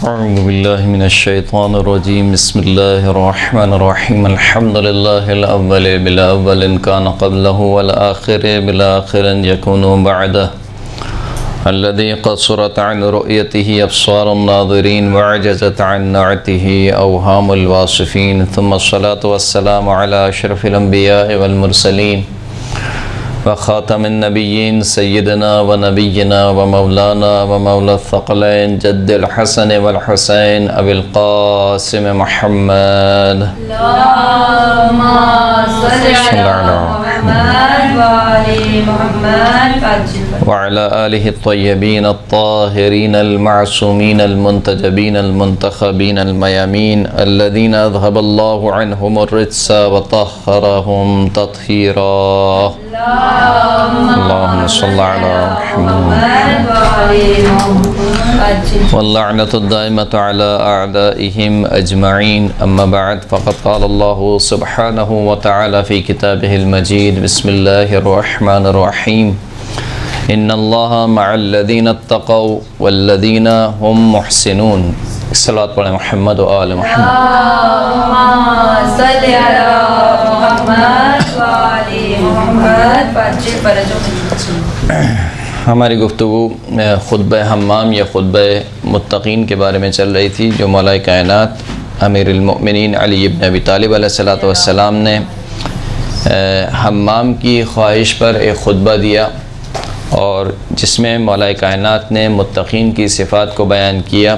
اعوذ باللہ من الشیطان الرجیم بسم اللہ الرحمن الرحیم الحمد للہ الاول بالاول کان قبلہ والآخر بالآخر یکون بعدہ الذي قصرت عن رؤيته أبصار الناظرين وعجزت عن نعته أوهام الواصفين ثم الصلاة والسلام على أشرف الأنبياء والمرسلين وخاتم النبيين سيدنا ونبينا ومولانا ومولى الثقلين جد الحسن والحسين أبي القاسم محمد اللهم صل على محمد وعلى محمد وعلى آله الطيبين الطاهرين المعصومين المنتجبين المنتخبين الميامين الذين أذهب الله عنهم الرجس وطهرهم تطهيرا اللهم صل على محمد واللعنة الدائمة على أعدائهم أجمعين أما بعد فقد قال الله سبحانه وتعالى في كتابه المجيد بسم الله الرحمن الرحيم إن الله مع الذين اتقوا والذين هم محسنون الصلاة على محمد وآل محمد اللهم صل على محمد وعلى محمد. ہماری گفتگو خطبہ حمام یا خطبہ متقین کے بارے میں چل رہی تھی جو مولا کائنات امیر المؤمنین علی ابن ابی طالب علیہ السلام نے حمام کی خواہش پر ایک خطبہ دیا اور جس میں مولا کائنات نے متقین کی صفات کو بیان کیا.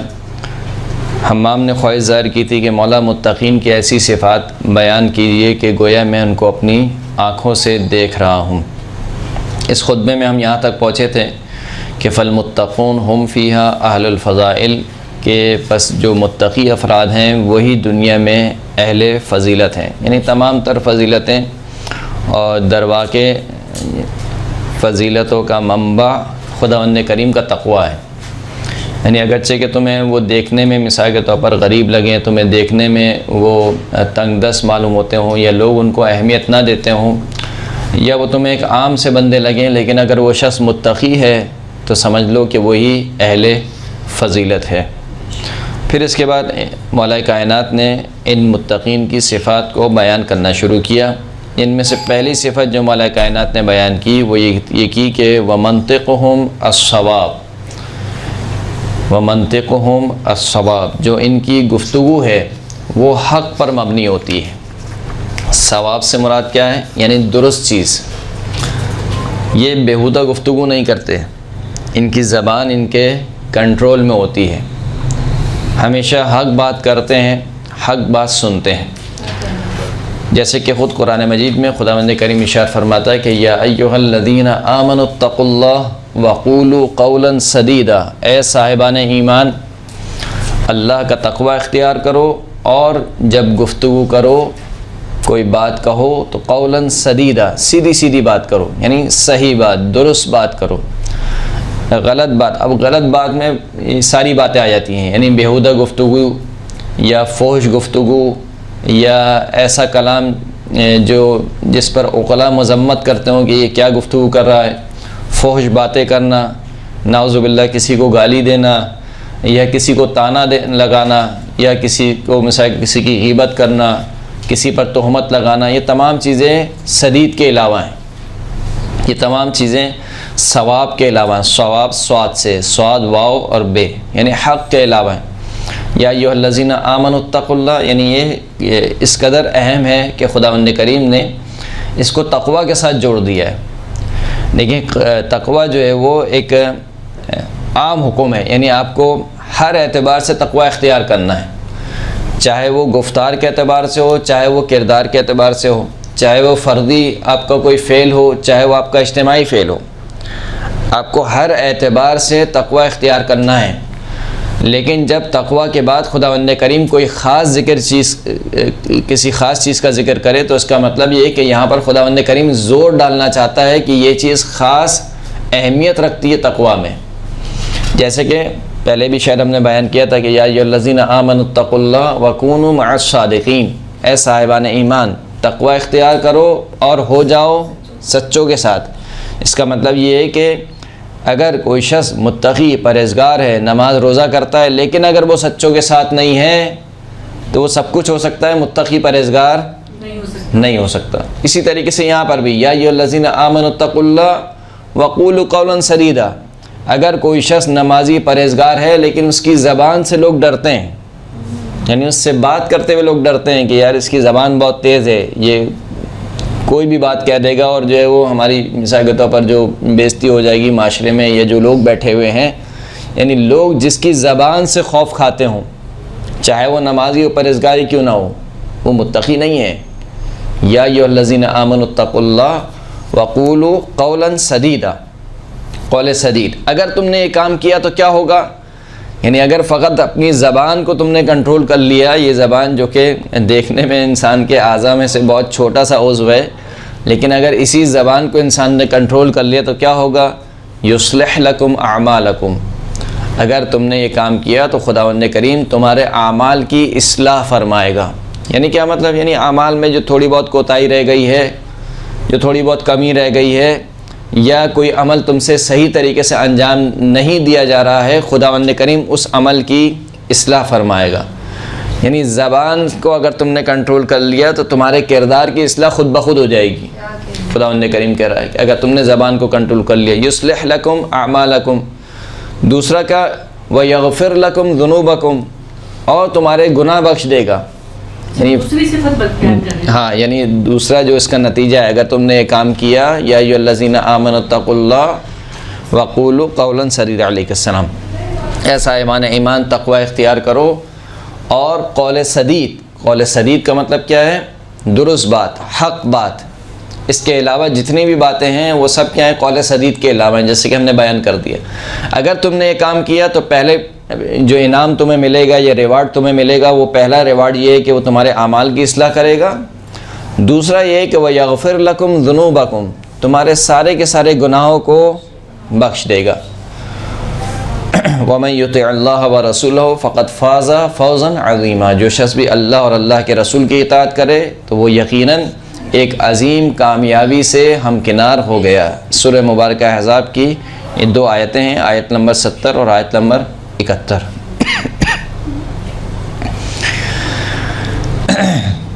حمام نے خواہش ظاہر کی تھی کہ مولا متقین کی ایسی صفات بیان کیجیے کہ گویا میں ان کو اپنی آنکھوں سے دیکھ رہا ہوں. اس خطبے میں ہم یہاں تک پہنچے تھے کہ فالمتقون ہم فیہا اہل الفضائل، کہ پس جو متقی افراد ہیں وہی دنیا میں اہل فضیلت ہیں، یعنی تمام تر فضیلتیں اور درواقع فضیلتوں کا منبع خداوند کریم کا تقوی ہے. یعنی اگرچہ کہ تمہیں وہ دیکھنے میں مثال کے طور پر غریب لگیں، تمہیں دیکھنے میں وہ تنگ دست معلوم ہوتے ہوں یا لوگ ان کو اہمیت نہ دیتے ہوں یا وہ تمہیں ایک عام سے بندے لگیں، لیکن اگر وہ شخص متقی ہے تو سمجھ لو کہ وہی اہل فضیلت ہے. پھر اس کے بعد مولا کائنات نے ان متقین کی صفات کو بیان کرنا شروع کیا. ان میں سے پہلی صفت جو مولا کائنات نے بیان کی وہ یہ کی کہ وَمَنْطِقُهُمْ الصَّوَابُ، وَمَنْطِقُهُمْ الصَّوَابُ، جو ان کی گفتگو ہے وہ حق پر مبنی ہوتی ہے. ثواب سے مراد کیا ہے؟ یعنی درست چیز. یہ بیہودہ گفتگو نہیں کرتے، ان کی زبان ان کے کنٹرول میں ہوتی ہے، ہمیشہ حق بات کرتے ہیں، حق بات سنتے ہیں. جیسے کہ خود قرآن مجید میں خداوند کریم ارشاد فرماتا ہے کہ یا ایھا الذین آمنوا اتقوا اللہ وقولوا قولا سدیدا، اے صاحبان ایمان اللہ کا تقوی اختیار کرو اور جب گفتگو کرو، کوئی بات کہو تو قولا سدیدا، سیدھی سیدھی بات کرو، یعنی صحیح بات، درست بات کرو. غلط بات، اب غلط بات میں ساری باتیں آ جاتی ہیں، یعنی بیہودہ گفتگو یا فحش گفتگو یا ایسا کلام جو جس پر عقلاء مذمت کرتے ہوں کہ یہ کیا گفتگو کر رہا ہے، فحش باتیں کرنا، نعوذ باللہ کسی کو گالی دینا یا کسی کو تانا لگانا یا کسی کو مثال کسی کی غیبت کرنا، کسی پر تہمت لگانا، یہ تمام چیزیں سدید کے علاوہ ہیں. یہ تمام چیزیں ثواب کے علاوہ ہیں. ثواب سواد سے، سواد واو اور بے، یعنی حق کے علاوہ ہیں. یا ایھا الذین آمنوا اتقوا اللہ، یعنی یہ اس قدر اہم ہے کہ خداوند کریم نے اس کو تقوی کے ساتھ جوڑ دیا ہے. لیکن تقوی جو ہے وہ ایک عام حکم ہے، یعنی آپ کو ہر اعتبار سے تقوی اختیار کرنا ہے، چاہے وہ گفتار کے اعتبار سے ہو، چاہے وہ کردار کے اعتبار سے ہو، چاہے وہ فردی آپ کا کوئی فعل ہو، چاہے وہ آپ کا اجتماعی فعل ہو. آپ کو ہر اعتبار سے تقوی اختیار کرنا ہے. لیکن جب تقوی کے بعد خداوند کریم کوئی خاص کسی خاص چیز کا ذکر کرے تو اس کا مطلب یہ ہے کہ یہاں پر خداوند کریم زور ڈالنا چاہتا ہے کہ یہ چیز خاص اہمیت رکھتی ہے تقوی میں. جیسے کہ پہلے بھی شاید ہم نے بیان کیا تھا کہ یا ایھا الذین آمنوا اتقوا اللہ وکونوا مع الصادقین، اے صاحبان ایمان تقوی اختیار کرو اور ہو جاؤ سچوں کے ساتھ. اس کا مطلب یہ ہے کہ اگر کوئی شخص متقی پرہیزگار ہے، نماز روزہ کرتا ہے، لیکن اگر وہ سچوں کے ساتھ نہیں ہے تو وہ سب کچھ ہو سکتا ہے، متقی پرہیزگار نہیں ہو سکتا۔ اسی طریقے سے یہاں پر بھی یا ایھا الذین آمنوا اتقوا اللہ وقولوا قولا سدیدا، اگر کوئی شخص نمازی پرہیزگار ہے لیکن اس کی زبان سے لوگ ڈرتے ہیں، یعنی اس سے بات کرتے ہوئے لوگ ڈرتے ہیں کہ یار اس کی زبان بہت تیز ہے، یہ کوئی بھی بات کہہ دے گا اور جو ہے وہ ہماری مثال کے طور پر جو بےزتی ہو جائے گی معاشرے میں، یا جو لوگ بیٹھے ہوئے ہیں، یعنی لوگ جس کی زبان سے خوف کھاتے ہوں، چاہے وہ نمازی و پرہیزگاری کیوں نہ ہو، وہ متقی نہیں ہے۔ یا ایھا الذین آمنوا اتقوا اللہ وقولوا قولا سدیدا، قول سدید۔ اگر تم نے یہ کام کیا تو کیا ہوگا؟ یعنی اگر فقط اپنی زبان کو تم نے کنٹرول کر لیا، یہ زبان جو کہ دیکھنے میں انسان کے اعضاء میں سے بہت چھوٹا سا عضو ہے، لیکن اگر اسی زبان کو انسان نے کنٹرول کر لیا تو کیا ہوگا؟ یصلح لکم اعمالکم، اگر تم نے یہ کام کیا تو خداوند کریم تمہارے اعمال کی اصلاح فرمائے گا۔ یعنی کیا مطلب؟ یعنی اعمال میں جو تھوڑی بہت کوتاہی رہ گئی ہے، جو تھوڑی بہت کمی رہ گئی ہے، یا کوئی عمل تم سے صحیح طریقے سے انجام نہیں دیا جا رہا ہے، خداوند کریم اس عمل کی اصلاح فرمائے گا۔ یعنی زبان کو اگر تم نے کنٹرول کر لیا تو تمہارے کردار کی اصلاح خود بخود ہو جائے گی۔ خداوند کریم کہہ رہا ہے کہ اگر تم نے زبان کو کنٹرول کر لیا، یصلح لکم اعمالکم۔ دوسرا کا ویغفر لکم ذنوبکم، اور تمہارے گناہ بخش دے گا۔ یعنی دوسری صفت بیان کر رہے ہیں۔ ہاں، یعنی دوسرا جو اس کا نتیجہ ہے، اگر تم نے یہ کام کیا، یا ایھا الذین آمنوا اتقوا اللہ وقولوا قولا سدیدا، علیہ السلام، ایسا ایمان تقوی اختیار کرو اور قول سدید۔ قول سدید کا مطلب کیا ہے؟ درست بات، حق بات۔ اس کے علاوہ جتنی بھی باتیں ہیں وہ سب کیا ہیں؟ قول سدید کے علاوہ ہیں، جیسے کہ ہم نے بیان کر دیا۔ اگر تم نے یہ کام کیا تو پہلے جو انعام تمہیں ملے گا یا ریوارڈ تمہیں ملے گا، وہ پہلا ریوارڈ یہ ہے کہ وہ تمہارے اعمال کی اصلاح کرے گا۔ دوسرا یہ ہے کہ وَيَغْفِرْ لَكُمْ ذُنُوبَكُمْ، تمہارے سارے کے سارے گناہوں کو بخش دے گا۔ وَمَن يُطِعِ اللَّهَ وَرَسُولَهُ فَقَدْ فَازَ فَوْزًا عَظِيمًا، جو شخص بھی اللہ اور اللہ کے رسول کی اطاعت کرے تو وہ یقیناً ایک عظیم کامیابی سے ہمکنار ہو گیا۔ سورہ مبارکہ احزاب کی یہ دو آیتیں ہیں، آیت نمبر 70 اور آیت نمبر 71۔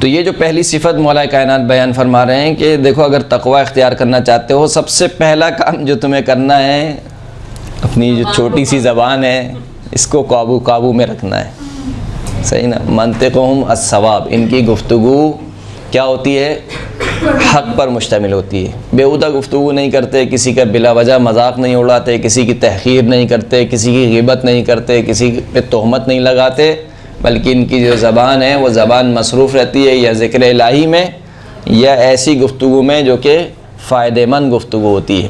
تو یہ جو پہلی صفت مولا کائنات بیان فرما رہے ہیں کہ دیکھو اگر تقوی اختیار کرنا چاہتے ہو، سب سے پہلا کام جو تمہیں کرنا ہے، اپنی جو چھوٹی سی زبان ہے اس کو قابو میں رکھنا ہے۔ صحیح نا؟ منطقہم الصواب، ان کی گفتگو کیا ہوتی ہے؟ حق پر مشتمل ہوتی ہے۔ بیہودہ گفتگو نہیں کرتے، کسی کا بلا وجہ مذاق نہیں اڑاتے، کسی کی تحقیر نہیں کرتے، کسی کی غیبت نہیں کرتے، کسی پہ تہمت نہیں لگاتے، بلکہ ان کی جو زبان ہے وہ زبان مصروف رہتی ہے یا ذکر الہی میں یا ایسی گفتگو میں جو کہ فائدہ مند گفتگو ہوتی ہے۔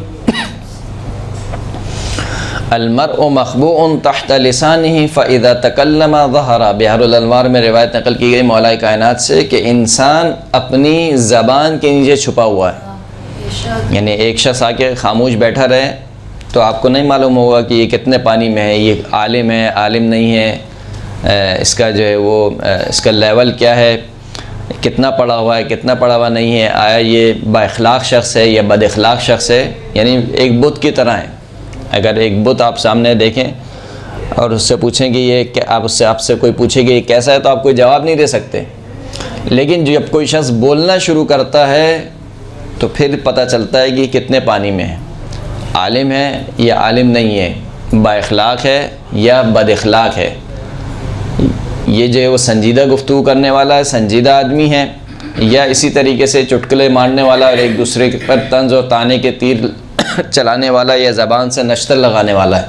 المرء مخبوء تحت لسانہ فاذا تکلم ظہر، بحر الانوار میں روایت نقل کی گئی مولا کائنات سے کہ انسان اپنی زبان کے نیچے چھپا ہوا ہے۔ یعنی ایک شخص آ کے خاموش بیٹھا رہے تو آپ کو نہیں معلوم ہوگا کہ یہ کتنے پانی میں ہے، یہ عالم ہے، عالم نہیں ہے، اس کا جو ہے وہ اس کا لیول کیا ہے، کتنا پڑھا ہوا ہے، کتنا پڑھا ہوا نہیں ہے، آیا یہ با اخلاق شخص ہے یا بد اخلاق شخص ہے۔ یعنی ایک بت کی طرح ہے۔ اگر ایک بت آپ سامنے دیکھیں اور اس سے پوچھیں کہ یہ آپ سے کوئی پوچھے کہ یہ کیسا ہے تو آپ کوئی جواب نہیں دے سکتے، لیکن جب کوئی شخص بولنا شروع کرتا ہے تو پھر پتہ چلتا ہے کہ کتنے پانی میں ہے، عالم ہے یا عالم نہیں ہے، با اخلاق ہے یا بد اخلاق ہے، یہ جو ہے وہ سنجیدہ گفتگو کرنے والا ہے، سنجیدہ آدمی ہے، یا اسی طریقے سے چٹکلے مارنے والا اور ایک دوسرے پر طنز اور طعنے کے تیر چلانے والا یا زبان سے نشتر لگانے والا ہے۔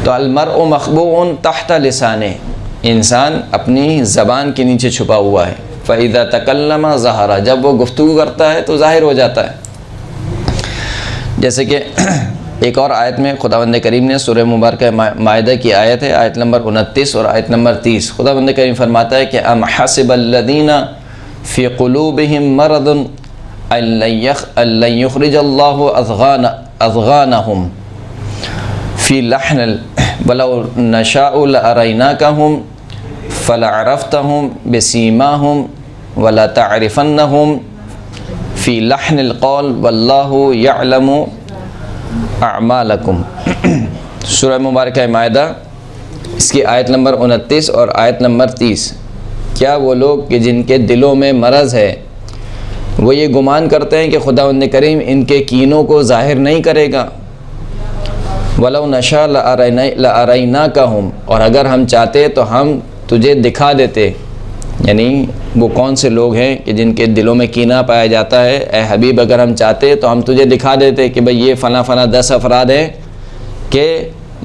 تو المرء مخبوء تحت لسانہ، انسان اپنی زبان کے نیچے چھپا ہوا ہے۔ فَإِذَا تَكَلَّمَ ظَهَرَ، جب وہ گفتگو کرتا ہے تو ظاہر ہو جاتا ہے۔ جیسے کہ ایک اور آیت میں خداوند کریم نے سورہ مبارکہ مائدہ کی آیت ہے، آیت نمبر 29 اور آیت نمبر 30، خداوند کریم فرماتا ہے کہ ام حسب الذین فی قلوبہم مرض ان لن یخرج اللہ اضغانہم فی لحن ولو نشاء لاریناکہم فلعرفتہم بسیماہم ولتعرفنہم فی لحن القول واللہ یعلم اعمالکم، سورہ مبارکہ مائدہ اس کی آیت نمبر 29 اور آیت نمبر 30۔ کیا وہ لوگ کہ جن کے دلوں میں مرض ہے وہ یہ گمان کرتے ہیں کہ خداوند کریم ان کے کینوں کو ظاہر نہیں کرے گا؟ وَلَوْ نَشَاءُ لَأَرَيْنَاكَهُمْ، اور اگر ہم چاہتے تو ہم تجھے دکھا دیتے۔ یعنی وہ کون سے لوگ ہیں کہ جن کے دلوں میں کینہ پایا جاتا ہے؟ اے حبیب اگر ہم چاہتے تو ہم تجھے دکھا دیتے کہ بھئی یہ فلاں فلاں 10 افراد ہیں کہ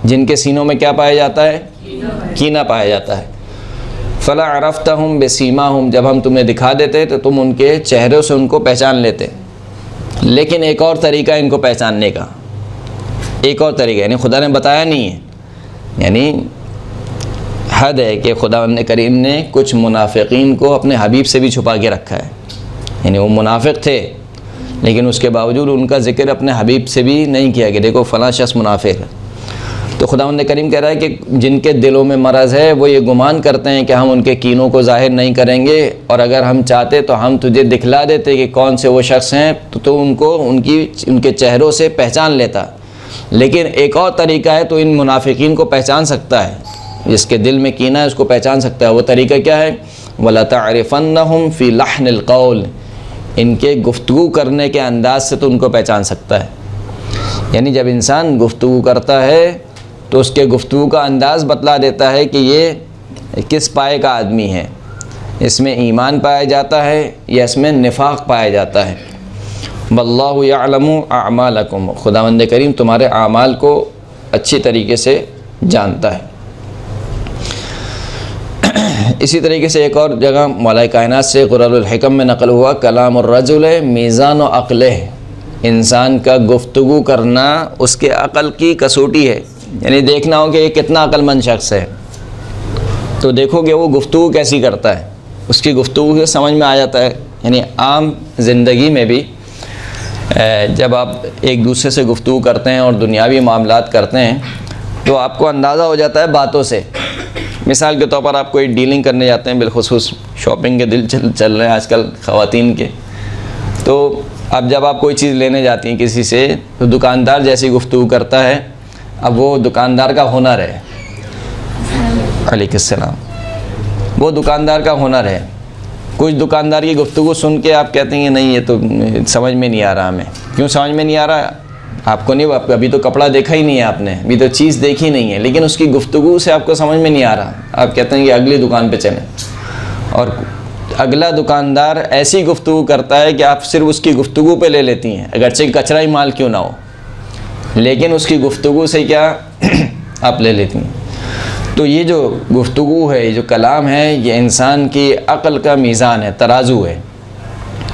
جن کے سینوں میں کیا پایا جاتا ہے؟ کینہ پایا جاتا ہے۔ فَلَا عَرَفْتَهُمْ بِسِيمَاهُمْ، جب ہم تمہیں دکھا دیتے تو تم ان کے چہروں سے ان کو پہچان لیتے۔ لیکن ایک اور طریقہ ان کو پہچاننے کا، ایک اور طریقہ، یعنی خدا نے بتایا نہیں ہے، یعنی حد ہے کہ خداوند کریم نے کچھ منافقین کو اپنے حبیب سے بھی چھپا کے رکھا ہے۔ یعنی وہ منافق تھے لیکن اس کے باوجود ان کا ذکر اپنے حبیب سے بھی نہیں کیا کہ دیکھو فلاں شخص منافق ہے۔ تو خداوند کریم کہہ رہا ہے کہ جن کے دلوں میں مرض ہے وہ یہ گمان کرتے ہیں کہ ہم ان کے کینوں کو ظاہر نہیں کریں گے، اور اگر ہم چاہتے تو ہم تجھے دکھلا دیتے کہ کون سے وہ شخص ہیں تو ان کو ان کے چہروں سے پہچان لیتا۔ لیکن ایک اور طریقہ ہے تو ان منافقین کو پہچان سکتا ہے، جس کے دل میں کینہ ہے اس کو پہچان سکتا ہے۔ وہ طریقہ کیا ہے؟ وَلَتَعْرِفَنَّهُمْ فِي لَحْنِ الْقَوْلِ، ان کے گفتگو کرنے کے انداز سے تو ان کو پہچان سکتا ہے۔ یعنی جب انسان گفتگو کرتا ہے تو اس کے گفتگو کا انداز بتلا دیتا ہے کہ یہ کس پائے کا آدمی ہے، اس میں ایمان پایا جاتا ہے یا اس میں نفاق پایا جاتا ہے۔ واللہ یعلم اعمالکم، خداوند کریم تمہارے اعمال کو اچھی طریقے سے جانتا ہے۔ اسی طریقے سے ایک اور جگہ مولا کائنات سے قرآن الحکم میں نقل ہوا، کلام الرجل میزان و عقلہ، انسان کا گفتگو کرنا اس کے عقل کی کسوٹی ہے۔ یعنی دیکھنا ہو کہ یہ کتنا عقل مند شخص ہے تو دیکھو کہ وہ گفتگو کیسی کرتا ہے، اس کی گفتگو سے سمجھ میں آ جاتا ہے۔ یعنی عام زندگی میں بھی جب آپ ایک دوسرے سے گفتگو کرتے ہیں اور دنیاوی معاملات کرتے ہیں تو آپ کو اندازہ ہو جاتا ہے باتوں سے۔ مثال کے طور پر آپ کوئی ڈیلنگ کرنے جاتے ہیں، بالخصوص شاپنگ کے دل چل رہے ہیں آج کل خواتین کے، تو اب جب آپ کوئی چیز لینے جاتی ہیں کسی سے تو دکاندار جیسی گفتگو کرتا ہے، اب وہ دکاندار کا ہنر ہے، علیہ السلام، وہ دکاندار کا ہنر ہے۔ کچھ دکاندار کی گفتگو سن کے آپ کہتے ہیں کہ نہیں یہ تو سمجھ میں نہیں آ رہا ہمیں۔ کیوں سمجھ میں نہیں آ رہا؟ آپ کو نہیں، ابھی تو کپڑا دیکھا ہی نہیں ہے آپ نے، ابھی تو چیز دیکھی نہیں ہے، لیکن اس کی گفتگو سے آپ کو سمجھ میں نہیں آ رہا، آپ کہتے ہیں کہ اگلی دکان پہ چلیں، اور اگلا دکاندار ایسی گفتگو کرتا ہے کہ آپ صرف اس کی گفتگو پہ لے لیتی ہیں، اگرچہ کچرا ہی مال کیوں نہ ہو، لیکن اس کی گفتگو سے کیا آپ لے لیتی ہیں۔ تو یہ جو گفتگو ہے، یہ جو کلام ہے، یہ انسان کی عقل کا میزان ہے، ترازو ہے۔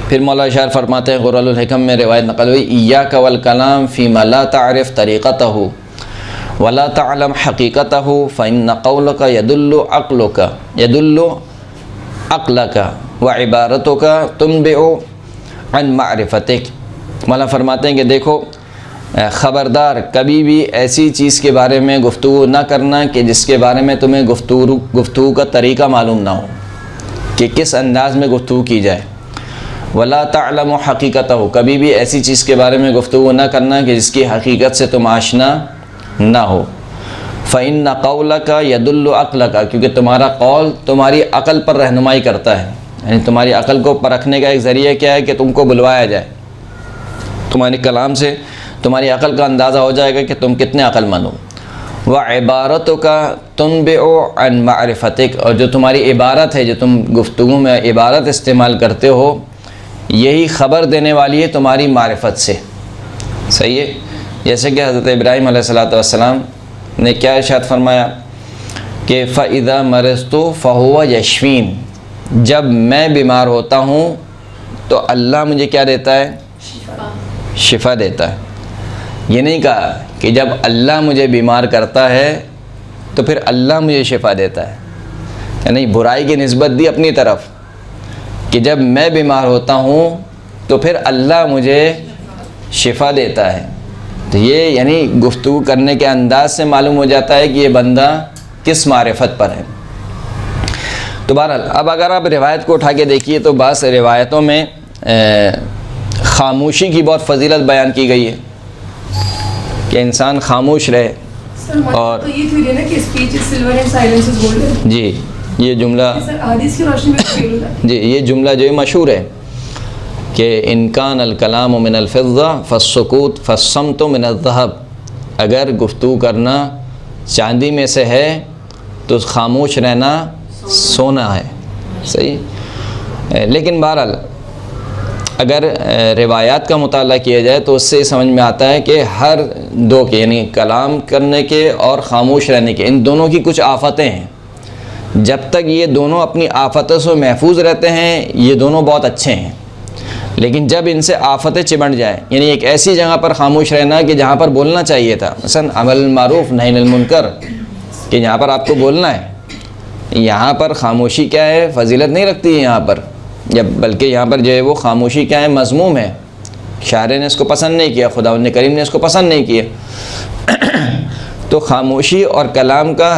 پھر مولا شاعر فرماتے ہیں، قرآن الحکم میں روایت نقل ہوئی، ایاک والکلام فیما لا تعرف طریقتہ ولا تعلم حقیقتہ فإن قولک یدل عقلک وعبارتک تنبع عن معرفتک۔ مولا فرماتے ہیں کہ دیکھو خبردار، کبھی بھی ایسی چیز کے بارے میں گفتگو نہ کرنا کہ جس کے بارے میں تمہیں گفتگو کا طریقہ معلوم نہ ہو کہ کس انداز میں گفتگو کی جائے۔ ولا تعلم حقیقتہ، کبھی بھی ایسی چیز کے بارے میں گفتگو نہ کرنا کہ جس کی حقیقت سے تم آشنا نہ ہو۔ فإن قولک یدل عقلک، کیونکہ تمہارا قول تمہاری عقل پر رہنمائی کرتا ہے، یعنی تمہاری عقل کو پرکھنے کا ایک ذریعہ کیا ہے کہ تم کو بلوایا جائے، تمہارے کلام سے تمہاری عقل کا اندازہ ہو جائے گا کہ تم کتنے عقل مند ہو۔ وعبارتک تنبع عن معرفتک، اور جو تمہاری عبارت ہے، جو تم گفتگو میں عبارت استعمال کرتے ہو، یہی خبر دینے والی ہے تمہاری معرفت سے۔ صحیح ہے؟ جیسے کہ حضرت ابراہیم علیہ السلام نے کیا ارشاد فرمایا کہ فَإِذَا مَرِضْتُ فَهُوَ يَشْفِينِ، جب میں بیمار ہوتا ہوں تو اللہ مجھے کیا دیتا ہے؟ شفا دیتا ہے۔ یہ نہیں کہا کہ جب اللہ مجھے بیمار کرتا ہے تو پھر اللہ مجھے شفا دیتا ہے، یعنی برائی کی نسبت دی اپنی طرف کہ جب میں بیمار ہوتا ہوں تو پھر اللہ مجھے شفا دیتا ہے۔ تو یہ یعنی گفتگو کرنے کے انداز سے معلوم ہو جاتا ہے کہ یہ بندہ کس معرفت پر ہے۔ تو بہرحال اب اگر آپ روایت کو اٹھا کے دیکھیے تو بعض روایتوں میں خاموشی کی بہت فضیلت بیان کی گئی ہے کہ کہ انسان خاموش رہے. اور تو یہ تھیوری ہے نا کہ speech is silver and silence is golden. جی یہ جملہ سر حدیث کی روشنی میں فیل ہوتا ہے. جی یہ جملہ جو ہے مشہور ہے کہ ان کان الکلام من الفضہ فالسکوت فالصمت من الذہب. اگر گفتگو کرنا چاندی میں سے ہے تو خاموش رہنا سونا ہے. صحیح. لیکن بہرحال اگر روایات کا مطالعہ کیا جائے تو اس سے سمجھ میں آتا ہے کہ ہر دو کے یعنی کلام کرنے کے اور خاموش رہنے کے ان دونوں کی کچھ آفتیں ہیں. جب تک یہ دونوں اپنی آفتوں سے محفوظ رہتے ہیں یہ دونوں بہت اچھے ہیں. لیکن جب ان سے آفتیں چمٹ جائیں یعنی ایک ایسی جگہ پر خاموش رہنا کہ جہاں پر بولنا چاہیے تھا, مثلا عمل المعروف نہی عن المنکر, کہ یہاں پر آپ کو بولنا ہے, یہاں پر خاموشی کیا ہے فضیلت نہیں رکھتی ہے یہاں پر, بلکہ یہاں پر جو ہے وہ خاموشی کیا ہے مذموم ہے. شاعر نے اس کو پسند نہیں کیا, خداوند کریم نے اس کو پسند نہیں کیا. تو خاموشی اور کلام کا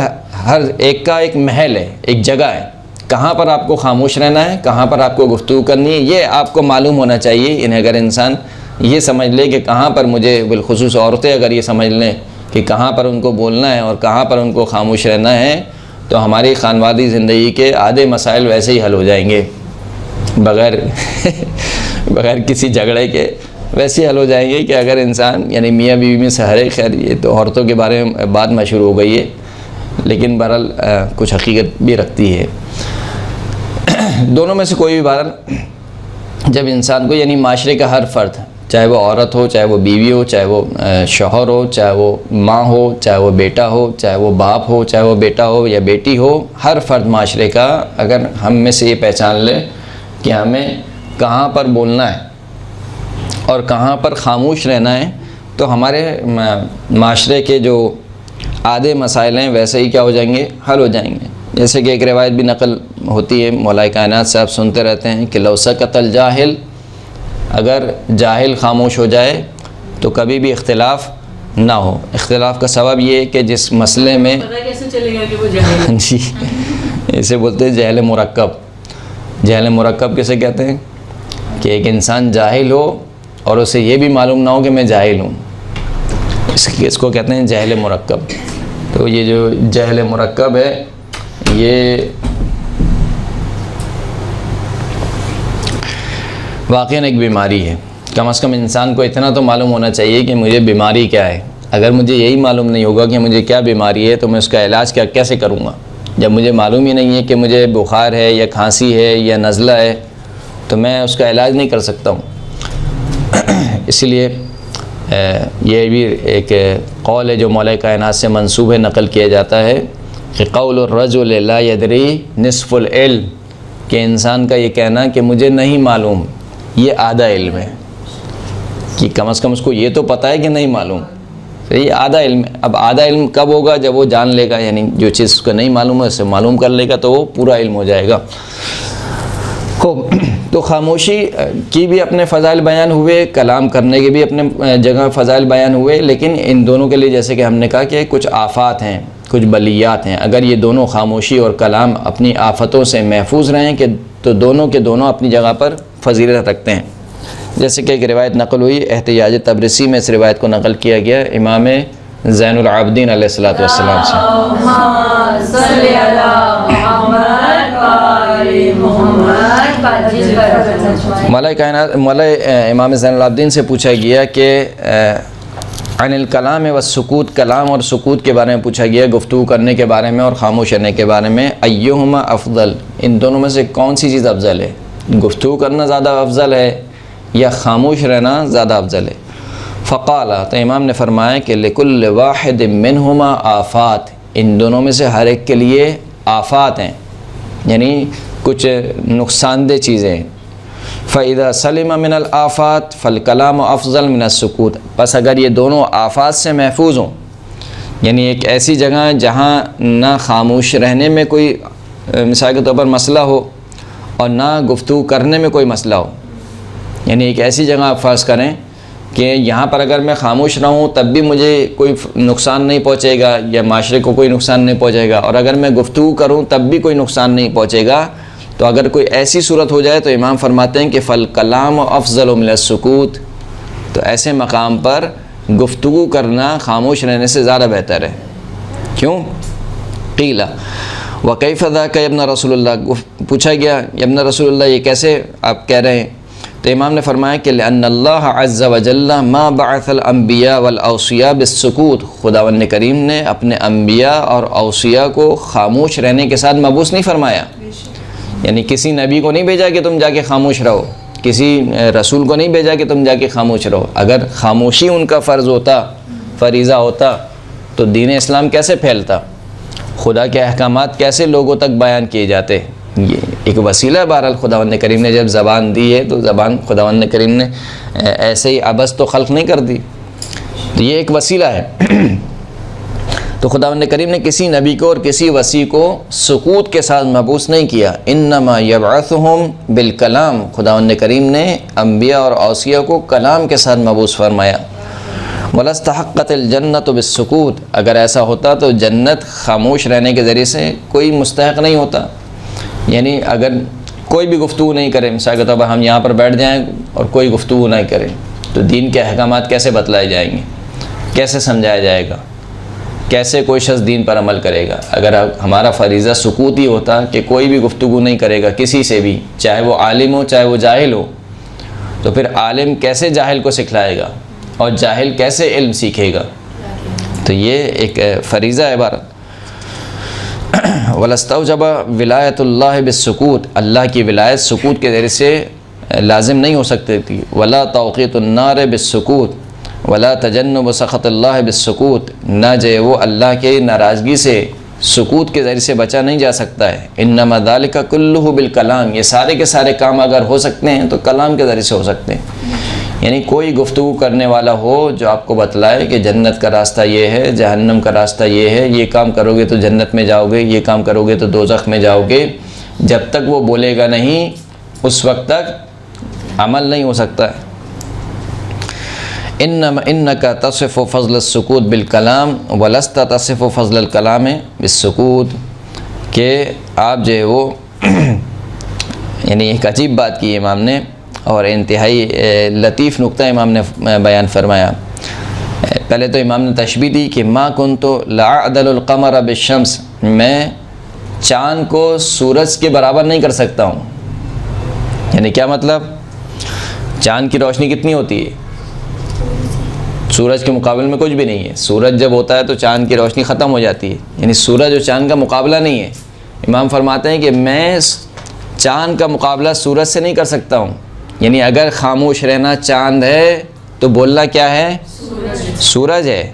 ہر ایک کا ایک محل ہے, ایک جگہ ہے, کہاں پر آپ کو خاموش رہنا ہے, کہاں پر آپ کو گفتگو کرنی ہے, یہ آپ کو معلوم ہونا چاہیے. انہیں اگر انسان یہ سمجھ لے کہ کہاں پر مجھے, بالخصوص عورتیں اگر یہ سمجھ لیں کہ کہاں پر ان کو بولنا ہے اور کہاں پر ان کو خاموش رہنا ہے, تو ہماری خانوادی زندگی کے آدھے مسائل ویسے ہی حل ہو جائیں گے, بغیر کسی جھگڑے کے ویسے حل ہو جائیں گے کہ اگر انسان یعنی میاں بیوی میں سہرے. خیر یہ تو عورتوں کے بارے میں بات مشہور ہو گئی ہے, لیکن بہرحال کچھ حقیقت بھی رکھتی ہے. دونوں میں سے کوئی بھی بہرحال جب انسان کو یعنی معاشرے کا ہر فرد, چاہے وہ عورت ہو, چاہے وہ بیوی ہو, چاہے وہ شوہر ہو, چاہے وہ ماں ہو, چاہے وہ بیٹا ہو, چاہے وہ باپ ہو, چاہے وہ بیٹا ہو یا بیٹی ہو, ہر فرد معاشرے کا اگر ہم میں سے یہ پہچان لے کہ ہمیں کہاں پر بولنا ہے اور کہاں پر خاموش رہنا ہے, تو ہمارے معاشرے کے جو آدھے مسائل ہیں ویسے ہی کیا ہو جائیں گے, حل ہو جائیں گے. جیسے کہ ایک روایت بھی نقل ہوتی ہے, مولا کائنات صاحب سنتے رہتے ہیں کہ لو سکت الجاہل, اگر جاہل خاموش ہو جائے تو کبھی بھی اختلاف نہ ہو. اختلاف کا سبب یہ ہے کہ جس مسئلے میں پتہ کیسے چلے گا کہ وہ جاہل ہے؟ جی اسے بولتے ہیں جہل مرکب. جہل مرکب کیسے کہتے ہیں کہ ایک انسان جاہل ہو اور اسے یہ بھی معلوم نہ ہو کہ میں جاہل ہوں, اس کو کہتے ہیں جہل مرکب. تو یہ جو جہل مرکب ہے یہ واقعاً ایک بیماری ہے. کم از کم انسان کو اتنا تو معلوم ہونا چاہیے کہ مجھے بیماری کیا ہے. اگر مجھے یہی معلوم نہیں ہوگا کہ مجھے کیا بیماری ہے تو میں اس کا علاج کیسے کروں گا. جب مجھے معلوم ہی نہیں ہے کہ مجھے بخار ہے یا کھانسی ہے یا نزلہ ہے تو میں اس کا علاج نہیں کر سکتا ہوں. اسی لیے یہ بھی ایک قول ہے جو مولا کائنات سے منسوب ہے, نقل کیا جاتا ہے کہ قول الرجل لا یدری نصف العلم, کہ انسان کا یہ کہنا کہ مجھے نہیں معلوم یہ آدھا علم ہے. کہ کم از کم اس کو یہ تو پتہ ہے کہ نہیں معلوم, یہ آدھا علم ہے. اب آدھا علم کب ہوگا, جب وہ جان لے گا, یعنی جو چیز اس کو نہیں معلوم ہے اسے معلوم کر لے گا تو وہ پورا علم ہو جائے گا. تو خاموشی کی بھی اپنے فضائل بیان ہوئے, کلام کرنے کے بھی اپنے جگہ فضائل بیان ہوئے, لیکن ان دونوں کے لیے جیسے کہ ہم نے کہا کہ کچھ آفات ہیں, کچھ بلیات ہیں. اگر یہ دونوں خاموشی اور کلام اپنی آفتوں سے محفوظ رہیں کہ تو دونوں کے دونوں اپنی جگہ پر فضیلت رکھتے ہیں. جیسے کہ ایک روایت نقل ہوئی, احتجاج تبرسی میں اس روایت کو نقل کیا گیا امام زین العابدین علیہ الصلوۃ والسلام سے. مولا امام زین العابدین سے پوچھا گیا کہ عن الکلام والسکوت, کلام اور سکوت کے بارے میں پوچھا گیا, گفتگو کرنے کے بارے میں اور خاموش رہنے کے بارے میں. ایہما افضل, ان دونوں میں سے کون سی چیز افضل ہے, گفتگو کرنا زیادہ افضل ہے یا خاموش رہنا زیادہ افضل ہے؟ فقال, تو امام نے فرمایا کہ لکل واحد منہما آفات, ان دونوں میں سے ہر ایک کے لیے آفات ہیں, یعنی کچھ نقصان دہ چیزیں ہیں. فَإِذَا سَلِمَ مِنَ الْآفَاتِ فَالْكَلَامُ أَفْضَلُ مِنَ السُّكُوتِ, بس اگر یہ دونوں آفات سے محفوظ ہوں, یعنی ایک ایسی جگہ جہاں نہ خاموش رہنے میں کوئی مثال کے طور پر مسئلہ ہو اور نہ گفتگو کرنے میں کوئی مسئلہ ہو, یعنی ایک ایسی جگہ آپ فرض کریں کہ یہاں پر اگر میں خاموش رہوں تب بھی مجھے کوئی نقصان نہیں پہنچے گا یا معاشرے کو کوئی نقصان نہیں پہنچے گا, اور اگر میں گفتگو کروں تب بھی کوئی نقصان نہیں پہنچے گا, تو اگر کوئی ایسی صورت ہو جائے تو امام فرماتے ہیں کہ فالکلام افضل من السکوت, تو ایسے مقام پر گفتگو کرنا خاموش رہنے سے زیادہ بہتر ہے. کیوں؟ قیل وکیف ذاک یا ابن رسول اللہ، پوچھا گیا یا ابن رسول اللہ یہ کیسے آپ کہہ رہے ہیں؟ تو امام نے فرمایا کہ لأن اللہ عز وجل ما بعث الانبیاء والاوصیاء بالسکوت، خداوند کریم نے اپنے انبیاء اور اوصیاء کو خاموش رہنے کے ساتھ مبعوث نہیں فرمایا. یعنی کسی نبی کو نہیں بھیجا کہ تم جا کے خاموش رہو، کسی رسول کو نہیں بھیجا کہ تم جا کے خاموش رہو. اگر خاموشی ان کا فرض ہوتا، فریضہ ہوتا، تو دین اسلام کیسے پھیلتا، خدا کے احکامات کیسے لوگوں تک بیان کیے جاتے؟ یہ ایک وسیلہ ہے. بہرحال خداوند کریم نے جب زبان دی ہے تو زبان خداوند کریم نے ایسے ہی عبث تو خلق نہیں کر دی، تو یہ ایک وسیلہ ہے. تو خداوند کریم نے کسی نبی کو اور کسی وصی کو سکوت کے ساتھ مبعوث نہیں کیا. انما یبعثہم بالکلام، خداوند کریم نے انبیاء اور اوصیاء کو کلام کے ساتھ مبعوث فرمایا. وَلَسْتَحَقَّتِ الْجَنَّةُ بِالسُّكُوتِ، اگر ایسا ہوتا تو جنت خاموش رہنے کے ذریعے سے کوئی مستحق نہیں ہوتا. یعنی اگر کوئی بھی گفتگو نہیں کرے، مثال کے طور پر ہم یہاں پر بیٹھ جائیں اور کوئی گفتگو نہیں کرے، تو دین کے احکامات کیسے بتلائے جائیں گے، کیسے سمجھایا جائے گا، کیسے کوئی شخص دین پر عمل کرے گا؟ اگر ہمارا فریضہ سکوت ہی ہوتا کہ کوئی بھی گفتگو نہیں کرے گا کسی سے بھی، چاہے وہ عالم ہو چاہے وہ جاہل ہو، تو پھر عالم کیسے جاہل کو سکھلائے گا اور جاہل کیسے علم سیکھے گا؟ تو یہ ایک فریضہ ہے بار. وَلَسْتَوْجَبَ وِلَایَةُ اللَّهِ بِالسُّكُوتِ، اللہ کی ولایت سکوت کے ذریعے سے لازم نہیں ہو سکتی تھی. وَلَا تَوْقِيتُ النَّارِ بِالسُّكُوتِ وَلَا تَجَنُّبُ سَخَطِ اللَّهِ بِالسُّكُوتِ، نہ جو وہ اللہ کے ناراضگی سے سکوت کے ذریعے سے بچا نہیں جا سکتا ہے. انما ذالک کلہ بالکلام، یہ سارے کے سارے کام اگر ہو سکتے ہیں تو کلام کے ذریعے سے ہو سکتے ہیں. یعنی کوئی گفتگو کرنے والا ہو جو آپ کو بتلائے کہ جنت کا راستہ یہ ہے، جہنم کا راستہ یہ ہے، یہ کام کرو گے تو جنت میں جاؤ گے، یہ کام کرو گے تو دوزخ میں جاؤ گے، جب تک وہ بولے گا نہیں اس وقت تک عمل نہیں ہو سکتا ہے. انک تصف فضل السکوت بالکلام ولست تصف فضل الکلام بالسکوت، کہ آپ جو ہے وہ یعنی ایک عجیب بات کی امام نے، اور انتہائی لطیف نقطہ امام نے بیان فرمایا. پہلے تو امام نے تشبیہ دی کہ ما کنت لاعدل القمر بالشمس، میں چاند کو سورج کے برابر نہیں کر سکتا ہوں. یعنی کیا مطلب؟ چاند کی روشنی کتنی ہوتی ہے؟ سورج کے مقابلے میں کچھ بھی نہیں ہے. سورج جب ہوتا ہے تو چاند کی روشنی ختم ہو جاتی ہے، یعنی سورج اور چاند کا مقابلہ نہیں ہے. امام فرماتے ہیں کہ میں چاند کا مقابلہ سورج سے نہیں کر سکتا ہوں. یعنی اگر خاموش رہنا چاند ہے تو بولنا کیا ہے؟ سورج ہے.